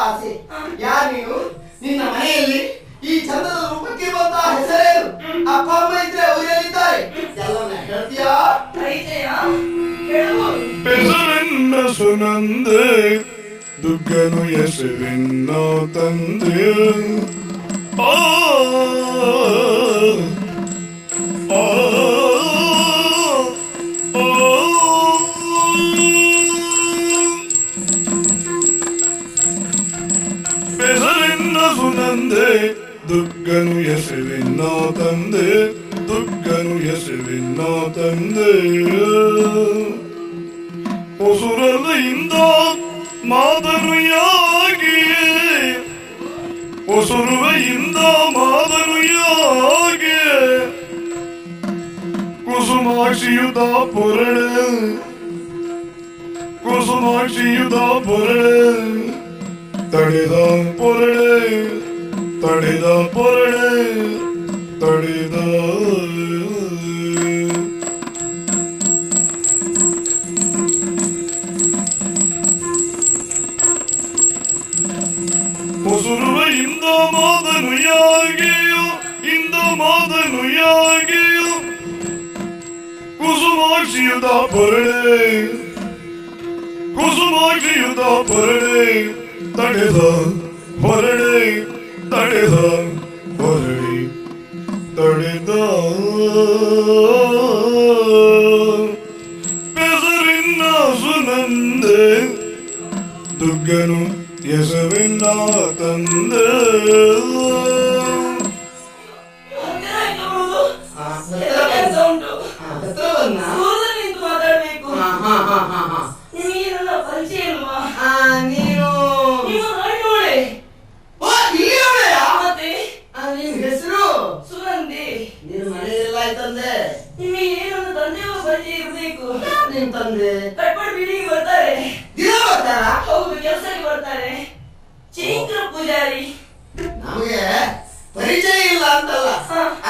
ಆಸೆ. ಯಾರು ನೀನು? ನಿನ್ನ ಮನೆಯಲ್ಲಿ ಈ ಚಂದದ ರೂಪಕ್ಕಿರುವಂತಹ ಹೆಸರೇನು? ಅಪ್ಪ ಅಮ್ಮ ಇದ್ರೆ ಅವರೆಲ್ಲಿದ್ದಾರೆ? ಎಲ್ಲವನ್ನ ಹೇಳ್ತೀಯಾ? ಹೆಸರನ್ನ ಸುನಂದೆ ದುಗ್ಗನು ಹೆಸರಿನ ತಂದೆ ಆ ಆ ಹೆಸರಿನ ಸುನಂದೆ ದುಗ್ಗನು ಹೆಸರಿನ ತಂದೆ ದುಗ್ಗನು ಹೆಸರಿನ ತಂದೆ ಹೊಸುರಲಿಂದ ಮಾದರಿಯಾಗಿಯೇ ಹೊಸುರುವೆಯಿಂದ ಮಾದರಿಯಾಗಿಯೇ ಕುಸುಮಾಕ್ಷಿಯುತ ಪೊರಳೆ ಕುಸುಮಾಕ್ಷಿಯುತ ಪೊರಳೆ ತಡೆದ ಪೊರಳೆ ತಡೆದ ಪೊರಳೆ ತಡೆದ ಹೊಸುರುವೆಯಿಂದ ಮಾದನುಯಾಗಿಯು ಇಂದ ಮಾದನುಯಾಗಿಯು ಕುಸುಮಾಕ್ಷಿಯುತ ಪೊರಳೆ ಕುಸುಮಾಕ್ಷಿಯುತ ಪೊರಳೆ ತಡೆದ ಪೊರಳೆ ತಡೆದ ಪೊರಳೆ ತಡೆದ ಹೆಸರಿನ ಸುನಂದೆ ದುಗ್ಗನು ಹೆಸರಿನ ತಂದೆ ನೀನು ನಿನ್ ಹೆಸರು ಸುಗಂಧಿ. ನಿನ್ನ ಮನೆಯಲ್ಲ ಆಯ್ತಂದೆ. ನಿಮಗೆ ಏನೊಂದು ತಂದೆಯೋ ಪರಿಚಯ ಇರಬೇಕು. ನಿನ್ ತಂದೆ ಕಟ್ಪಾಡು ಬೀಡಿಗೆ ಬರ್ತಾರೆ. ದಿನ ಬರ್ತಾರಾ? ಹೌದು, ಕೆಲಸಕ್ಕೆ ಬರ್ತಾರೆ. ಚೈತ್ರ ಪೂಜಾರಿ. ನಮಗೆ ಪರಿಚಯ ಇಲ್ಲ ಅಂತಲ್ಲ,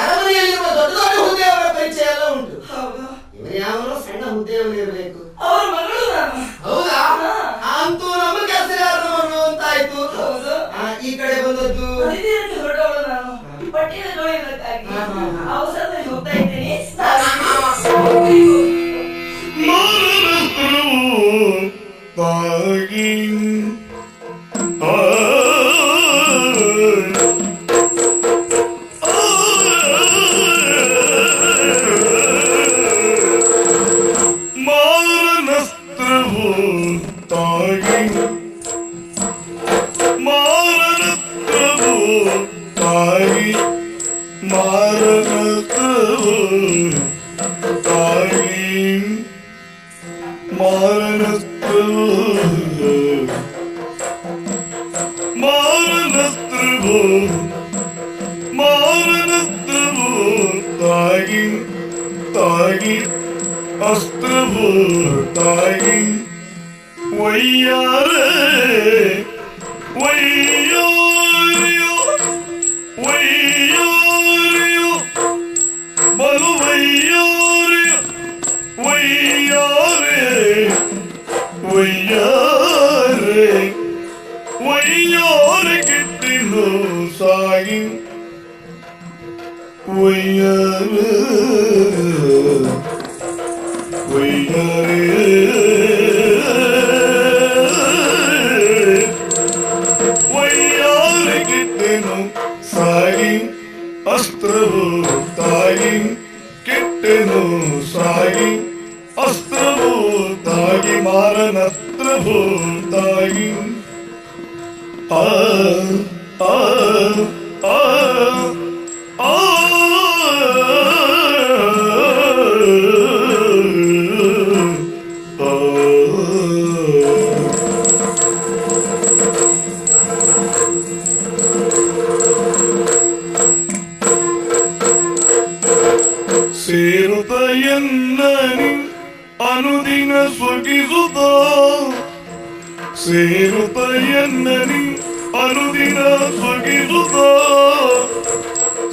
ಅರಮನೆಯಲ್ಲಿರುವ ದೊಡ್ಡ ದೊಡ್ಡ ಹುದ್ದೆಯವರ ಪರಿಚಯ ಎಲ್ಲ ಉಂಟು. ಹೌದು, ಇವನು ಯಾವನೋ ಸಣ್ಣ ಹುದ್ದೆಯವನಿರಬೇಕು. ಅವರ ಮಗಳು ನಾನು. ಹೌದಾ? ಅಂತೂ ನಮ್ಮ ಕೆಲಸ ಯಾರು ಅಂತಾಯ್ತು. ಹೌದು, ಈ ಕಡೆ ಬಂದದ್ದು ಅತಿಥಿಯರಿಗೆ ಹೊರಟವಳು ನಾನು. ಪಟ್ಟಿಯ ಜೋಡಿನಕ್ಕಾಗಿ ಅವಸರದಲ್ಲಿ ಹೋಗ್ತಾ ಇದ್ದೇನೆ. ತಾಗಿ ಮಾರನಸ್ತ್ರವು ತಾಗಿ ಮಾರನಸ್ತ್ರವು ತಾಗಿ ಮಾರನಸ್ತ್ರವು ತಾಗಿ ಮಾರನಸ್ತ್ರವು ಮಾರನಸ್ತ್ರವು ಮಾರನಸ್ತ್ರವು ತಾಗಿ ತಾಗಿ ಅಸ್ತ್ರವು ತಾಗಿ ವಯ್ಯಾರೆ ವಯ್ಯಾರಿಯೋ ವಯ್ಯಾರಿಯೋ ಬಲು ವಯ್ಯಾರಿಯೋ ವಯ್ಯಾರೆ ವಯ್ಯಾರೆ ವಯ್ಯಾರೆ ಗಿಟ್ಟಿನು ಸಾಗಿ ವಯ್ಯಾರೆ ವಯ್ಯಾರೆ ವಯ್ಯಾರೆ ಗಿಟ್ಟಿನು ಸಾಗಿ ಅಸ್ತ್ರವು ತಾಗಿ ಕೆಟ್ಟೆನು ಸಾಗಿ ಅಸ್ತ್ರವು ತಾಗಿ ಮಾರನಸ್ತ್ರವು ತಾಗಿ ಆ ಆ ಆ ಆ ಸೇರುತ್ತ ಎನ್ನನಿ ಅನುದಿನ ಸ್ವಗಿಸುತ್ತ ಸೇರುತ್ತ ಎನ್ನನಿ ಅನುದಿನ ಸ್ವಗಿಸುತ್ತ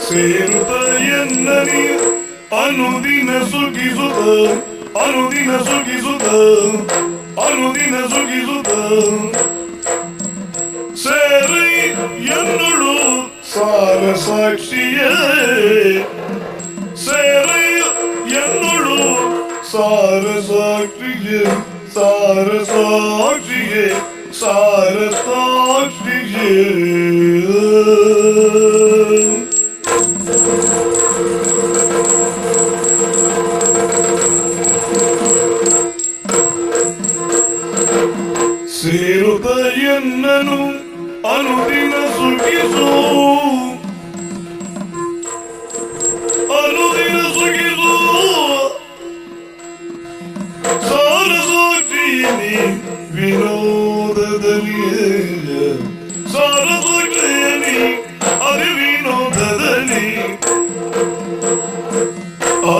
ಸೇರುತ್ತ ಎನ್ನನಿ ಅನುದಿನ ಸುಗಿಸುತ್ತ ಅನುದಿನ ಸುಗಿಸುತ್ತ ಅನುದಿನ ಸುಗಿಸುತ್ತ ಸೇರಿ ಎನ್ನಳು ಸಾರ ಸಾಕ್ಷಿಯೇ ಸೇರಿ ಎನ್ನಳು ಸಾರ ಸಾಕ್ಷಿಯೇ ಸಾರ ಸಾಕ್ಷಿಯೇ ಸಾರ ಸಾಕ್ಷಿಯೇ ಸೇರುತ್ತ ಎನ್ನನು ಅನುದಿನ ಸುಖಿಸು ಅನುದಿನ ಸುಖಿಸು ಸಾರ ಸಾಕ್ಷಿಯನಿ ವಿನೋದದಲ್ಲಿಯೇ ಸಾರ ಸಾಕ್ಷಿಯನಿ ಅದಿ ವಿನೋದದಲ್ಲಿ ಆ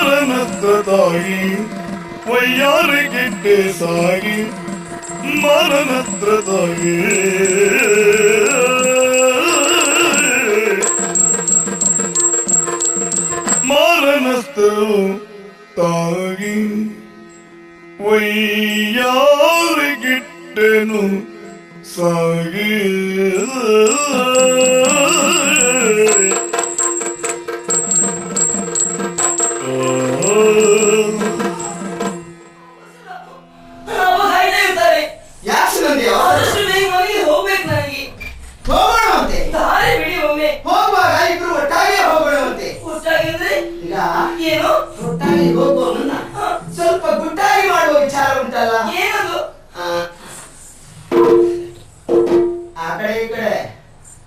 ಮಾರನತ್ರದಾಗಿ ವಯ್ಯಾರಿಗಿಟ್ಟೆ ಸಾಗಿ ಮಾರನತ್ರದಾಗಿ ಮಾರನತ್ರವು ತಾಗಿ ವಯ್ಯಾರಿಗಿಟ್ಟೆನು ಸಾಗಿ ಹೋಗ್ಬೇಕು ನನಗೆ ಹೋಗೋಣವಂತೆ ದಾರಿ ಬಿಡಿ ಒಮ್ಮೆ ಹೋಗುವಾಗ ಇಬ್ರು ಒಟ್ಟಾಗಿ ಹೋಗೋಣವಂತೆ ಒಟ್ಟಾಗಿದ್ರೆ ಈಗ ಏನು ಒಟ್ಟಾಗಿ ಹೋಗೋಣ ಸ್ವಲ್ಪ ಗುಟ್ಟಾಗಿ ಮಾಡುವ ವಿಚಾರ ಉಂಟಲ್ಲ ಏನದು ಆ ಕಡೆ ಈ ಕಡೆ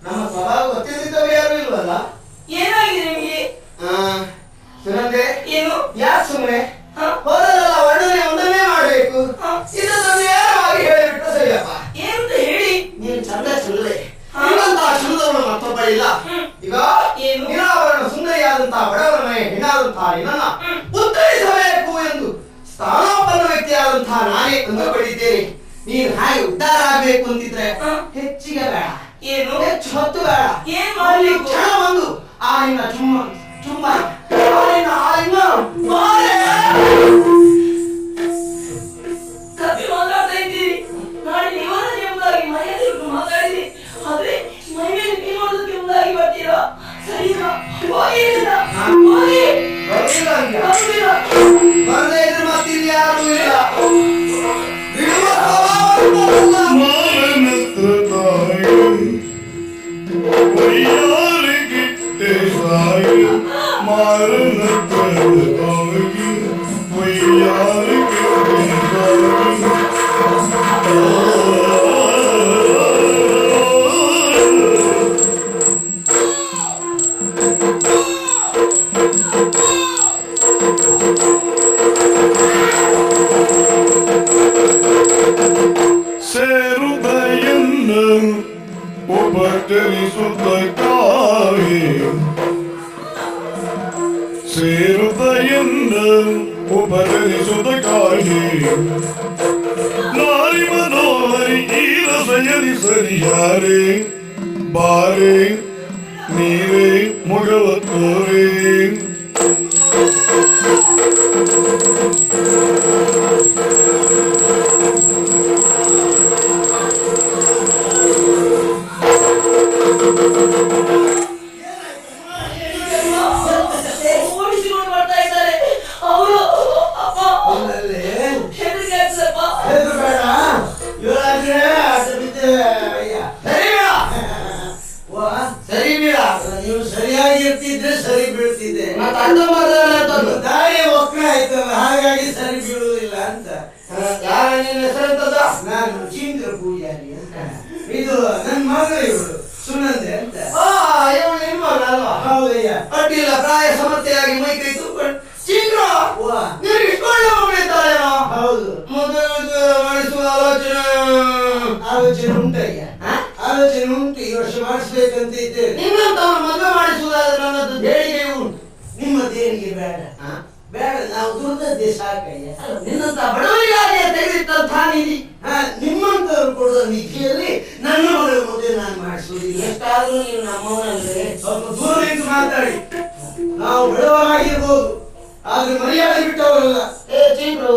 ನಮ್ಮ ಸ್ವಭಾವ ಗೊತ್ತಿದ್ದವರು ಯಾರು ಇಲ್ವಲ್ಲ ಏನಾಗಿದೆ ನಿಮಗೆ ಸುನಂದೆ ಏನು ಯಾಕೆ ಸುಮ್ಮನೆ ಹೋದಲ್ಲ ವರ್ಣನೆ ಒಂದನ್ನೇ ಮಾಡಬೇಕು ಇದನ್ನು ನೇರವಾಗಿ ಹೇಳಿಬಿಟ್ಟು ಸರಿಯಪ್ಪ ಏನಂತ ಹೇಳಿ ನೀನು ಚಂದ ಚಂದ್ರೆ ನಿನ್ನಂತಹ ಚಂದವನ್ನು ಮತ್ತೊಬ್ಬ ಇಲ್ಲ ಈಗ ಏನು? ನಿರಾವರಣ ಸುಂದರಿಯಾದಂತಹ ಬಡವರ ಮನೆ ಹೆಣ್ಣಾದಂತಹ ನಿನ್ನನ್ನ ಉತ್ತರಿಸಬೇಕು ಎಂದು ಸ್ಥಾನೋಪನ್ನ ವ್ಯಕ್ತಿಯಾದಂತಹ ನಾನೇ ಅಂದುಕೊಂಡಿದ್ದೇನೆ. ನೀನು ಹಾಗೆ ಉದ್ಧಾರ ಆಗ್ಬೇಕು ಅಂತಿದ್ರೆ ಹೆಚ್ಚಿಗೆ ಬೇಡ, ಏನು ಹೆಚ್ಚು ಹೊತ್ತು ಬೇಡ, ಏನ್ ಮಾಡ್ಲಿಕ್ಕೆ? ಕ್ಷಣ ಒಂದು ಆ ನಿನ್ನ ಚುಮ್ಮ ಆ ನಿನ್ನ ಆಲಿಂಗ ಕವಿ ಮಾತಾಡ್ತಾ ಇದ್ದೀರಿ. ನಾಳೆ ನಿವಾರ ಎಂಬುದಾಗಿ ಮನೆಯಲ್ಲಿ ಮಾತಾಡಿದೆ, ಆದ್ರೆ ಮೈ ಮೇಲೆ ಬೀಳೋದಕ್ಕೆ ಮುಂದಾಗಿ ಬರ್ತೀರಾ? ಸರಿನಾ? ಹೋಗಿ ಇಲ್ಲಿಂದ. ಹೋಗಿ. ಬರಲಿಲ್ಲ ಅಂದ್ಯಾ? ಬರುವುದಿಲ್ಲ. ಬರದೇ ಇದ್ರೆ ಮತ್ತಿಲ್ಲಿ ಯಾರು ಇಲ್ಲ. ಬಿಡುವ ಸ್ವಭಾವ ಸೇರುವುದನ್ನು ಉಪಚರಿಸುವುದಕ್ಕಾಗಿ ಸೇರುವುದನ್ನು ಉಪಚರಿಸುವುದಕ್ಕಾಗಿ ನಾರಿ ಮನೋಹರಿ ಈ ರಸಯರಿ ಸರಿಯಾರೆ ಬಾರೆ ನೀರೇ ಮುಗವ ತೋರೆ ಓಡಿಸಿಕೊಂಡು ಬರ್ತಾ ಇದ್ದಾರೆ ಅವರು. ಅಪ್ಪ ಹೆದರಿಕೆ ಆಗ್ತದಪ್ಪ. ಹೆದ್ರು ಬೇಡ, ಇವರಾದ್ರೆ ಅಡ್ಡ ಬಿದ್ದೇವೆ. ಅಯ್ಯ ಸರಿ ಬೇಡ, ಸರಿ ಬೇಡ. ನೀವು ಸರಿಯಾಗಿ ಇರ್ತಿದ್ರೆ ಸರಿ ಬೀಳ್ತಿದ್ದೆ. ಮತ್ತೆ ಅರ್ಧ ಮಾತಾಡೋದು ದಾರಿ ಒಕ್ಕಣ ಆಯ್ತಲ್ಲ, ಹಾಗಾಗಿ ಸರಿ ಬೀಳುವುದಿಲ್ಲ ಅಂತ. ಯಾರ ನಿನ್ನ ಹೆಸರಂತದ? ನಾನು ಚೀಂದ್ರ ಪೂಜಾರಿ ಅಂತ. ಇದು ನನ್ನ ಮಗ, ಇವಳು ಸುನಂದೆ ಅಂತ. ಇವಳು ನಿಮ್ಮ ಮಗ ಅಲ್ವಾ? ಹೌದಯ್ಯ. ಅಡ್ಡಿಲ್ಲ, ಪ್ರಾಯ ಸಮರ್ಥೆಯಾಗಿ ಮೈ ಕೈ ತುಂಬಿಕೊಂಡು ಉಂಟು, ಈ ವರ್ಷ ಮಾಡಿಸ್ಬೇಕಂತ ಇದ್ದೇವೆ. ನಿಮ್ಮಂತವ್ರು ಮದುವೆ ಮಾಡಿಸುವುದಾದ್ರೆ ನನ್ನದು ದೇಣಿಗೆ ಉಂಟು, ನಿಮ್ಮ ದೇಣಿಗೆ ಬೇಡ. ಬೇಡ, ನಾವು ದುಡ್ದದ್ದೇ ಸಾಕಯ್ಯ. ನಿನ್ನಂತ ಬಡವರಿಗಾಗಿ ತೆಗೆದಿಟ್ಟಂತ ನಿಧಿ ನಿಮ್ಮಂತವ್ರು ಕೊಡುವ ನಿಧಿಯಲ್ಲಿ ನನ್ನ ಮಗಳ ಮದುವೆ ನಾನು ಮಾಡಿಸುವುದಿಲ್ಲ. ಎಷ್ಟಾದ್ರೂ ನೀವು ನಮ್ಮವನಲ್ಲೇ. ಸ್ವಲ್ಪ ದೂರ ನಿಂತು ಮಾತಾಡಿ. ನಾವು ಬಡವರಾಗಿರ್ಬೋದು, ಆದ್ರೆ ಮರ್ಯಾದೆ ಬಿಟ್ಟವರಲ್ಲ. ಏ ಚೀಪ್ರು,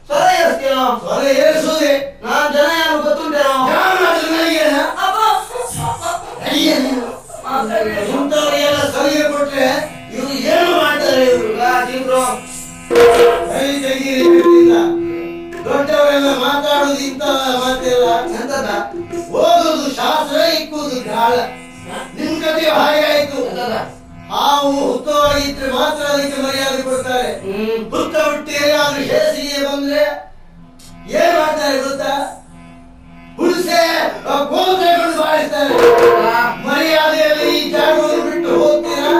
ಸ್ವರ ಏರಿಸ್ತೀನೋ? ಸ್ವರ ಏರಿಸುವುದೇ? ನಾನ್ ಜನ ಯಾರು ಗೊತ್ತುಂಟೇನೋ? ಇಂಥವರಿಗೆಲ್ಲ ಸಲಿಗೆ ಕೊಟ್ರೆ ಇವ್ರು ಏನು ಮಾಡ್ತಾರೆ? ಇವರು ಚೀಪ್ರು ಕೈ ತೆಗೀರಿಲ್ಲ. ದೊಡ್ಡವರೆಲ್ಲ ಮಾತಾಡುದು ಇಂಥ ಮಾತೆಲ್ಲ ಎಂತದ? ಓದುದು ಶಾಸ್ತ್ರ, ಇಕ್ಕುದು ಗಾಳ. ನಿಮ್ ಕತೆ ಹಾಗೆ ಆಯ್ತು. ಹಾವು ಹುತ್ತವಾಗಿದ್ರೆ ಮಾತ್ರ ಅದಕ್ಕೆ ಮರ್ಯಾದೆ ಕೊಡ್ತಾರೆ. ಹುತ್ತ ಹುಟ್ಟಿದ್ರೆ ಅದು ಹೇಸಿಗೆ ಬಂದ್ರೆ ಏನ್ ಮಾಡ್ತಾರೆ ಗೊತ್ತಾ? ಹುಣಸೆ ಕೋಲ್ ತಗೊಂಡು ಬಾರಿಸ್ತಾರೆ. ಮರ್ಯಾದೆಯಲ್ಲಿ ಈ ಜಾಗವನ್ನು ಬಿಟ್ಟು ಹೋಗ್ತೀರಾ?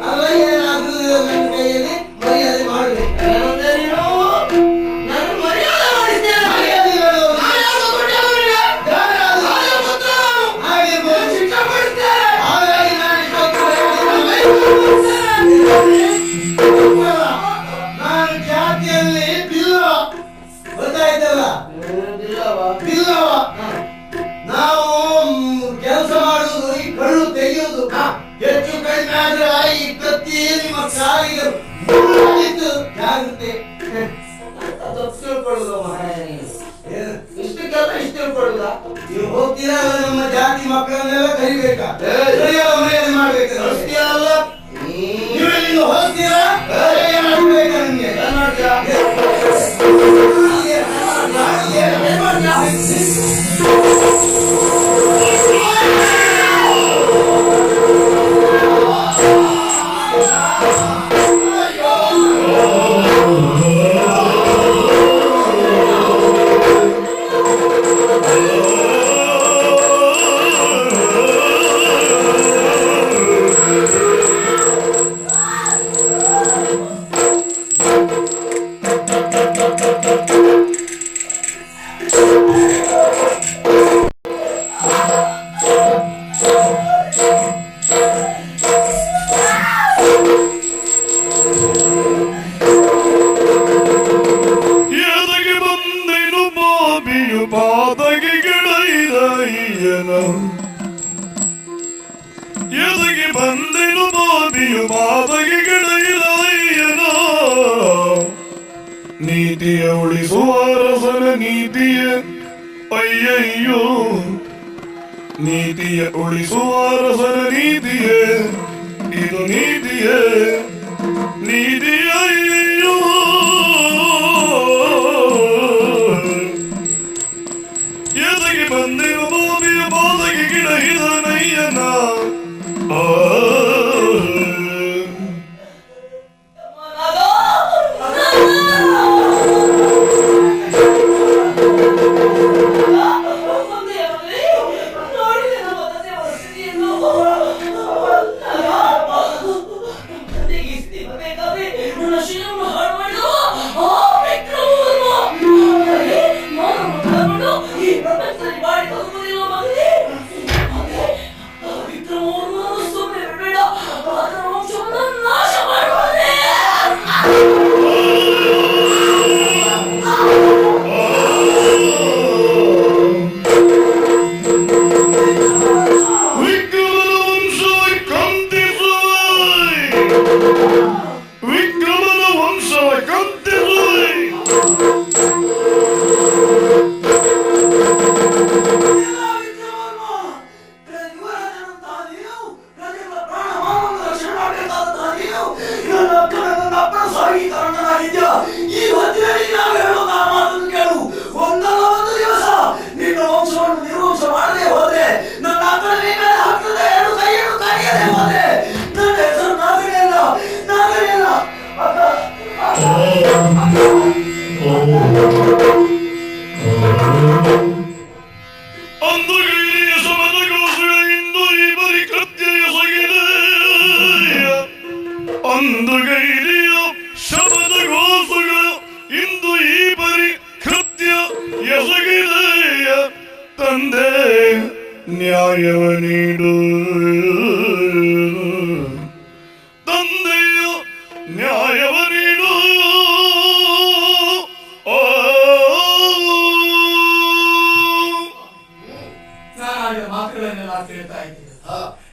ಅಲ್ಲ, ಏನಾದ್ರೂ ನನ್ನ ಕೈಯಲ್ಲಿ ಮರ್ಯಾದೆ ಮಾಡ್ಬೇಕು. ನಾನು ಮರ್ಯಾದೆ ಮಾಡಿದ್ದೇನೆ. ಮರ್ಯಾದೆ ಹೇಳೋದು ಹಾಗಾಗಿ ನಾನು ನಾನು ಜಾತಿಯಲ್ಲಿ ಬಿಲ್ಲವ, ಗೊತ್ತಾಯ್ತಲ್ಲ? ಬಿಲ್ಲವ. ನಾವು ಕೆಲಸ ಮಾಡುವುದು ಈ ಕಳ್ಳು ತೆಗೆಯುವುದು. ಹೆಚ್ಚು ಕಡಿಮೆ ಆದ್ರೆ ಈ ಕತ್ತಿ ನಿಮ್ಮ ಕಾಲಿಗೆ ಮುಳ್ಳಿತ್ತು. ಜಾಗ್ರತೆ. ತಿಳ್ಕೊಳ್ಳುದು ಏನು? ಇಷ್ಟಕ್ಕೆಲ್ಲ ಇಷ್ಟು ತಿಳ್ಕೊಳ್ಳುದ? ನೀವು ಹೋಗ್ತೀರಾ ಅಲ್ಲ, ನಮ್ಮ ಜಾತಿ ಮಕ್ಕಳನ್ನೆಲ್ಲ ಕರಿಬೇಕಾ? ಸರಿಯಾದ ಮರ್ಯಾದೆ ಮಾಡ್ಬೇಕು. ಅಲ್ಲ ನೀವೆಲ್ಲಿಂದ ಹೋಗ್ತೀರಾ? ಏನ್ ಮಾಡ್ಬೇಕಾ ನಿಮ್ಗೆ? ಎದಗೆ ಬಂದೆನು ಬಾಬಿಯು ಪಾದಗೆ ಗಿಡೈದಯ್ಯನು. ಎದಗೆ ಬಂದೆನು ಬಾಬಿಯು ಪಾದಗೆ ಗಿಡೈದಯ್ಯನು. ನೀತಿಯ ಉಳಿಸುವ ರಸನ ನೀತಿಯ ಅಯ್ಯಯ್ಯೋ. ನೀತಿಯ ಉಳಿಸುವ ರಸನ ನೀತಿಯೇ, ಇದು ನೀತಿಯೇ, ನೀತಿಯ ಅಯ್ಯಯ್ಯೋ. ಎದಗೆ ಬಂದಿರು ಬಾಬಿಯ ಬಾದಗೆ ಗಿಡ ಹಿದನಯ್ಯನ. ನನ್ನ ಶ್ರೀಮಂತ ನೀಡು ತಂದೆಯ ನ್ಯಾಯವ ನೀಡು. ನಾನಾಡಿದ ಮಾತುಗಳನ್ನೆಲ್ಲ ಕೇಳ್ತಾ ಇದ್ದೇನೆ.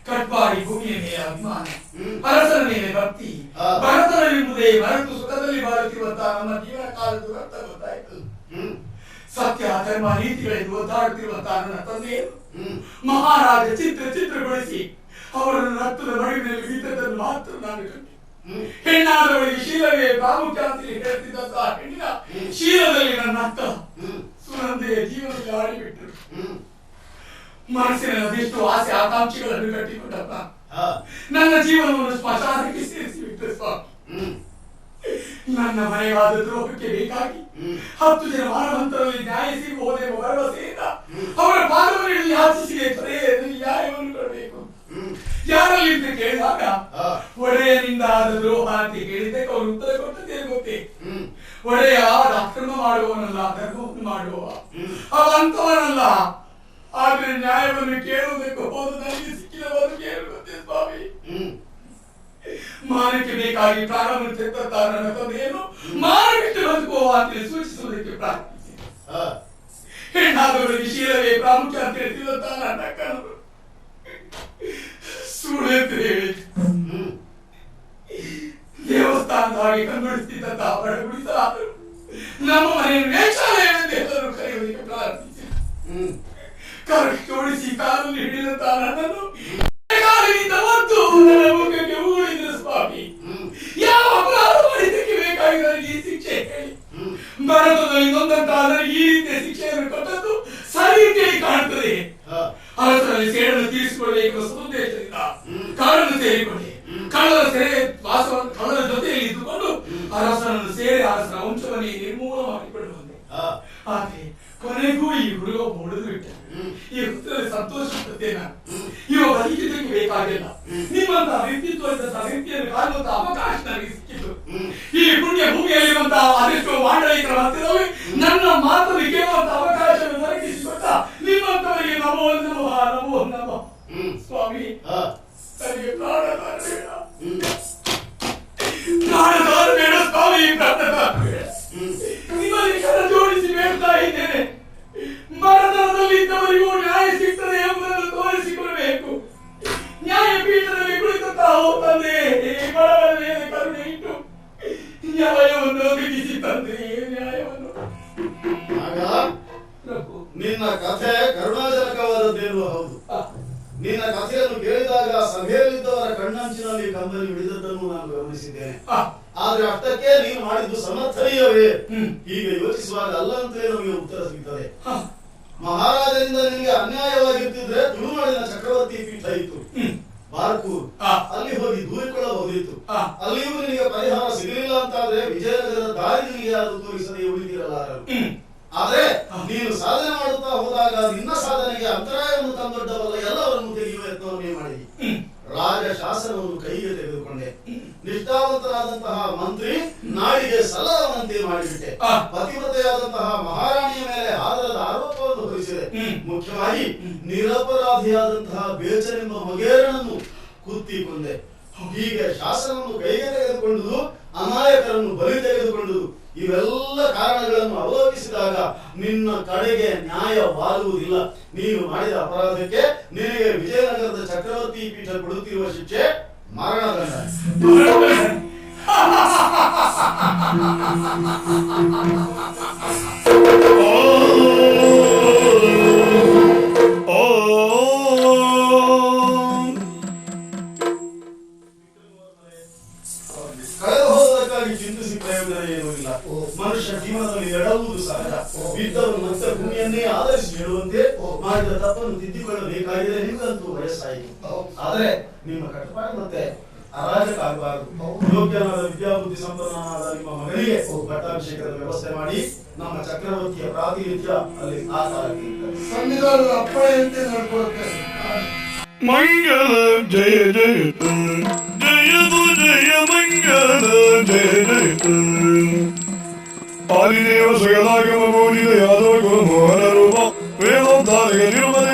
ಕಟ್ಪಾಡಿ ಭೂಮಿಯ ಮೇಲೆ ಅಭಿಮಾನ, ಅರಸನ ಮೇಲೆ ಭಕ್ತಿ, ಭರತನೆಂಬುದೇ ಮರೆತು ಸುಖದಲ್ಲಿ ಬಾಳುತ್ತಿರುವಂತಹ ನಮ್ಮ ಜೀವನ ಕಾಲದ ಅರ್ಥ ಗೊತ್ತಾಯಿತು. ಸತ್ಯ ಧರ್ಮ ನೀತಿಗಳಿಂದ ಒದ್ದಾಡುತ್ತಿರುವಂತಹ ನನ್ನ ತಂದೆಯನ್ನು ಮಹಾರಾಜ ಚಿತ್ರಗೊಳಿಸಿ ಅವರನ್ನು ರಕ್ತದ ಮಡುವಿನಲ್ಲಿ ಬಿದ್ದದ್ದನ್ನು ಮಾತ್ರ ನಾನು ಕಂಡೆ. ಹೆಣ್ಣಾದವಳಿಗೆ ಶೀಲವೇ ಪ್ರಾಮುಖ್ಯ ಅಂತ ಹೇಳ್ತಿದ್ದಂತಹ ಹೆಣ್ಣಿನ ಶೀಲದಲ್ಲಿ ನನ್ನ ಅಕ್ಕ ಸುನಂದೆಯ ಜೀವನದಲ್ಲಿ ಆಡಿಬಿಟ್ಟರು. ಮನಸ್ಸಿನಲ್ಲಿ ಅದೆಷ್ಟು ಆಸೆ ಆಕಾಂಕ್ಷೆಗಳನ್ನು ಕಟ್ಟಿಕೊಂಡಪ್ಪ ನನ್ನ ಜೀವನವನ್ನು ಸ್ಮಶಾನಕ್ಕೆ ಸೇರಿಸಿಬಿಟ್ಟರು ಸ್ವಾಮಿ. ನನ್ನ ಮನೆಯಾದ ದ್ರೋಹಕ್ಕೆ ಬೇಕಾಗಿ 10 ಜನ ಮಾನವಂತರಲ್ಲಿ ನ್ಯಾಯ ಸಿಗುವುದೆಂಬ ಭರವಸೆಯಿಂದ ಅವರ ಪಾದವನ್ನು ಯಾಚಿಸಿದೆ. ನ್ಯಾಯವನ್ನು ಕೊಡಬೇಕು. ಯಾರಲ್ಲಿ ಅಂತ ಕೇಳಿದಾಗ ಒಡೆಯನಿಂದ ಆದ ದ್ರೋಹ ಅಂತ ಕೇಳಿದ್ದಕ್ಕೆ ಅವರು ಉತ್ತರ ಕೊಟ್ಟದೇ ಗೊತ್ತೇ. ಒಡೆಯ ಅಕ್ರಮ ಮಾಡುವವನಲ್ಲ, ಧರ್ಮವನ್ನು ಮಾಡುವ ಅವಂತವನಲ್ಲ. ಆದ್ರೆ ನ್ಯಾಯವನ್ನು ಕೇಳುವುದಕ್ಕೆ ಹೋದ ನನಗೆ ಸಿಕ್ಕಿದ ಬದುಕೇನು ಗೊತ್ತೇ ಸ್ವಾಮಿ. ಮಾನಕ್ಕೆ ಬೇಕಾಗಿ ಪ್ರಾಣವನ್ನು ತೆತ್ತ ನನ್ನ ತಂದೆಯನ್ನು ಮಾನ ಬಿಟ್ಟು ಬದುಕುವ ಅಂತ ಸೂಚಿಸುವುದಕ್ಕೆ ಪ್ರಾರಂಭಿಸಿ. ಹೆಣ್ಣಾದವರಿಗೆ ಶೀಲವೇ ಪ್ರಾಮುಖ್ಯ ಅಂತ ಹೇಳ್ತಿದ್ದಂತ ನನ್ನ ಅಕ್ಕನವರು ಸುಳ್ಳೆಂದು ಹೇಳಿ ದೇವಸ್ಥಾನದ ಹಾಗೆ ಕಂಗೊಳಿಸುತ್ತಿದ್ದಂತಹ ಬಡಗುಡಿಸಲಾದರು ನಮ್ಮ ಮನೆಯನ್ನು ವೇಷಾಲಯವೆಂದು ಎಲ್ಲರೂ ಕರೆಯುವುದಕ್ಕೆ ಪ್ರಾರಂಭಿಸಿ ಕರಡಿ ಜೋಡಿಸಿ ಕಾಲಲ್ಲಿ ಹಿಡಿದಂತಹ ನನ್ನನ್ನು ಕಾಲಿನಿಂದ ಮತ್ತು ನನ್ನ ಮುಖಕ್ಕೆ ಊಳಿದ್ರು ಸ್ವಾಮಿ. ಯಾವ ಅಪರಾಧ ಮಾಡಿದ್ದಕ್ಕೆ ಬೇಕಾಗಿ ನನಗೆ ಈ ಶಿಕ್ಷೆ ಹೇಳಿ. ಭಾರತದಲ್ಲಿ ನೊಂದಂತಹ ನನಗೆ ಈ ರೀತಿಯ ಶಿಕ್ಷೆಯನ್ನು ಕೊಟ್ಟದ್ದು ಸರಿ ಅಂತೇಳಿ ಕಾಣುತ್ತದೆ. ಅರಸರಲ್ಲಿ ಸೇಡನ್ನು ತೀರಿಸಿಕೊಳ್ಳಬೇಕು ಉದ್ದೇಶದಿಂದ ಕಾಡನ್ನು ಸೇರಿಕೊಂಡೆ. ಕಳ್ಳರ ಜೊತೆಯಲ್ಲಿ ಇದ್ದುಕೊಂಡು ಅರಸನನ್ನು ಸೇರಿ ಅರಸನ ವಂಶವನ್ನೇ ನಿರ್ಮೂಲ ಮಾಡಿಕೊಂಡು ಬಂದೆ. ಆದ್ರೆ ಕೊನೆಗೂ ಈ ಹುಡುಗ ಹೊಡೆದು ಬಿಟ್ಟ. ಈ ಹುತ್ತದಲ್ಲಿ ಸಂತೋಷಪಡುತ್ತೆ. ನಾನು ಇವ ಬದುಕಿದ್ದಕ್ಕೆ ಬೇಕಾಗಿಲ್ಲ. ನಿಮ್ಮಂತಹ ವ್ಯಕ್ತಿತ್ವದಂತಹ ವ್ಯಕ್ತಿಯನ್ನು ಕಾಣುವಂತಹ ಅವಕಾಶ ನನಗೆ ಸಿಕ್ಕಿತು. ಈ ಪುಣ್ಯ ಭೂಮಿಯಲ್ಲಿರುವಂತಹ ಅದೆಷ್ಟೋ ಮಾಂಡಲಿಕರ ಮಧ್ಯದಲ್ಲಿ ನನ್ನ ಮಾತನ್ನು ಕೇಳುವಂತಹ ಅವಕಾಶವನ್ನು ದೊರಕಿಸಿಕೊಟ್ಟ ನಿಮ್ಮಂತವರಿಗೆ ನಮೋ ನಮಃ ನಮೋ ನಮಃ. ಸ್ವಾಮಿ ನನಗೆ ಪ್ರಾಣದಾನ ಬೇಡ, ಪ್ರಾಣದಾನ ಬೇಡ ಸ್ವಾಮಿ, ಪ್ರಾಣದಾನ ಬೇಡ. ನಿಮ್ಮಲ್ಲಿ ಕರ ಜೋಡಿಸಿ ಬೇಡ್ತಾ ಇದ್ದೇನೆ. ಬಡತನದಲ್ಲಿ ಇದ್ದವರಿಗೂ ನ್ಯಾಯ ಸಿಗ್ತದೆ ಎಂಬುದನ್ನು ತೋರಿಸಿಕೊಡಬೇಕು. ನ್ಯಾಯಪೀಠದಲ್ಲಿ ಕುಳಿತಂತಹ ತಂದೆ ಬಡವರ ಮೇಲೆ ಕರುಣೆ ಇಟ್ಟು ನ್ಯಾಯವನ್ನು ಒದಗಿಸಿ ತಂದೆ ನ್ಯಾಯವನ್ನು. ನಿನ್ನ ಕಥೆ ಕರುಣಾಜನಕವಾದದ್ದೇನು ಹೌದು. ನಿನ್ನ ಕಥೆಯನ್ನು ಕೇಳಿದಾಗ ಸಭೆಯಲ್ಲಿದ್ದವರ ಕಣ್ಣಂಚಿನಲ್ಲಿ ಕಂಬನಿ ಹಿಡಿದದ್ದನ್ನು ನಾನು ಗಮನಿಸಿದ್ದೇನೆ. ಆದ್ರೆ ಅಷ್ಟಕ್ಕೆ ನೀನು ಮಾಡಿದ್ದು ಸಮರ್ಥನೀಯವೇ? ಹೀಗೆ ಯೋಚಿಸುವಾಗ ಅಲ್ಲ ಅಂತಲೇ ನಮಗೆ ಉತ್ತರ ಸಿಗ್ತದೆ. ಮಹಾರಾಜರಿಂದ ನಿನಗೆ ಅನ್ಯಾಯವಾಗಿರ್ತಿದ್ರೆ ತುಳುನಾಡಿನ ಚಕ್ರವರ್ತಿ ಪೀಠ ಇತ್ತು, ಬಾರ್ಕೂರ್, ಅಲ್ಲಿ ಹೋಗಿ ದೂರಿಕೊಳ್ಳಬಹುದಿತ್ತು. ಅಲ್ಲಿಯೂ ನಿನಗೆ ಪರಿಹಾರ ಸಿಗಲಿಲ್ಲ ಅಂತಾದ್ರೆ ವಿಜಯನಗರದ ದಾರಿ ನಿನಗೆ ಯಾರು ತೋರಿಸದೆ ಉಳಿದಿರಲಾರರು. ಆದ್ರೆ ನೀನು ಸಾಧನೆ ಮಾಡುತ್ತಾ ಹೋದಾಗ ನಿನ್ನ ಸಾಧನೆಗೆ ಅಂತರಾಯವನ್ನು ತಂದೊಡ್ಡವಲ್ಲ ಎಲ್ಲವರನ್ನು ತೆಗೆಯುವ ಯತ್ನವನ್ನೇ ಮಾಡಿದಿ. ರಾಜ ಶಾಸನವನ್ನು ಕೈಗೆ ತೆಗೆದುಕೊಂಡೆ. ನಿಷ್ಠಾವಂತರಾದಂತಹ ಮಂತ್ರಿ ನಾಡಿಗೆ ಸಲಹವಂತೆ ಮಾಡಿಬಿಟ್ಟೆ. ಪತಿವ್ರತೆಯಾದಂತಹ ಮಹಾರಾಣಿಯ ಮೇಲೆ ಆಧಾರದ ಆರೋಪವನ್ನು ಹೊರಿಸಿದೆ. ಮುಖ್ಯವಾಗಿ ನಿರಪರಾಧಿಯಾದಂತಹ ಬೇಚನೆಂಬ ಮಗೇರನನ್ನು ಕುತ್ತಿಕೊಂಡೆ. ಹೀಗೆ ಶಾಸನವನ್ನು ಕೈಗೆ ತೆಗೆದುಕೊಂಡುದು, ಅಮಾಯಕರನ್ನು ಬಲಿ ತೆಗೆದುಕೊಂಡುದು, ಇವೆಲ್ಲ ಕಾರಣಗಳನ್ನು ಅವಲೋಕಿಸಿದಾಗ ನಿನ್ನ ಕಡೆಗೆ ನ್ಯಾಯ ವಾಲುವುದಿಲ್ಲ. ನೀನು ಮಾಡಿದ ಅಪರಾಧಕ್ಕೆ ನಿನಗೆ ವಿಜಯನಗರದ ಚಕ್ರವರ್ತಿ ಪೀಠ ಕೊಡುತ್ತಿರುವ ಶಿಕ್ಷೆ ಮರಣದಂಡ. ಕಳೆದುಹೋದಕ್ಕಾಗಿ ಚಿಂತಿಸಿ ಪ್ರಯೋಜನ ಏನೂ ಇಲ್ಲ. ಮನುಷ್ಯ ಜೀವನದಲ್ಲಿ ಎಡವುವುದು ಸಹಜ. ಬಿದ್ದವರು ಮತ್ತೆ ಭೂಮಿಯನ್ನೇ ಆಧರಿಸಿ ಹೇಳುವಂತೆ ಮಾಡಿದ ತಪ್ಪನ್ನು ತಿದ್ದಿಕೊಳ್ಳಬೇಕಾಗಿದೆ. ನಿಮಗಂತೂ ವಯಸ್ಸಾಯಿತು. ಆದ್ರೆ ನಿಮ್ಮ ಕಟ್ಟುಪಾಡು ಮತ್ತೆ ಅರಾಜಕ ಆಗಬಾರದು. ಯೋಗ್ಯನಾದ ವಿದ್ಯಾಬುದ್ಧಿ ಸಂಪನ್ನನಾದ ನಿಮ್ಮ ಮಗನಿಗೆ ಪಟ್ಟಾಭಿಷೇಕದ ವ್ಯವಸ್ಥೆ ಮಾಡಿ ನಮ್ಮ ಚಕ್ರವರ್ತಿಯ ಪ್ರಾತಿನಿಧ್ಯ ಅಲ್ಲಿ ಆಧಾರಕ್ಕೆ ಸಂವಿಧಾನದ ಅಪ್ಪಣೆಯಂತೆ ನಡ್ಕೊಳ್ತೇನೆ. ಮಂಗಲ ಜಯ ಜಯತು ಜಯದು ಜಯ ಮಂಗಲ ಜಯ ಜಯತು. ಆದಿದೇವ ಸಗಲಾಗಮ ಬೋಧಿದ ಯಾದವ ಗುರು ಮೋಹನ ರೂಪ ವೇದೋದ್ಧಾರಕ ತಿರುಮಲ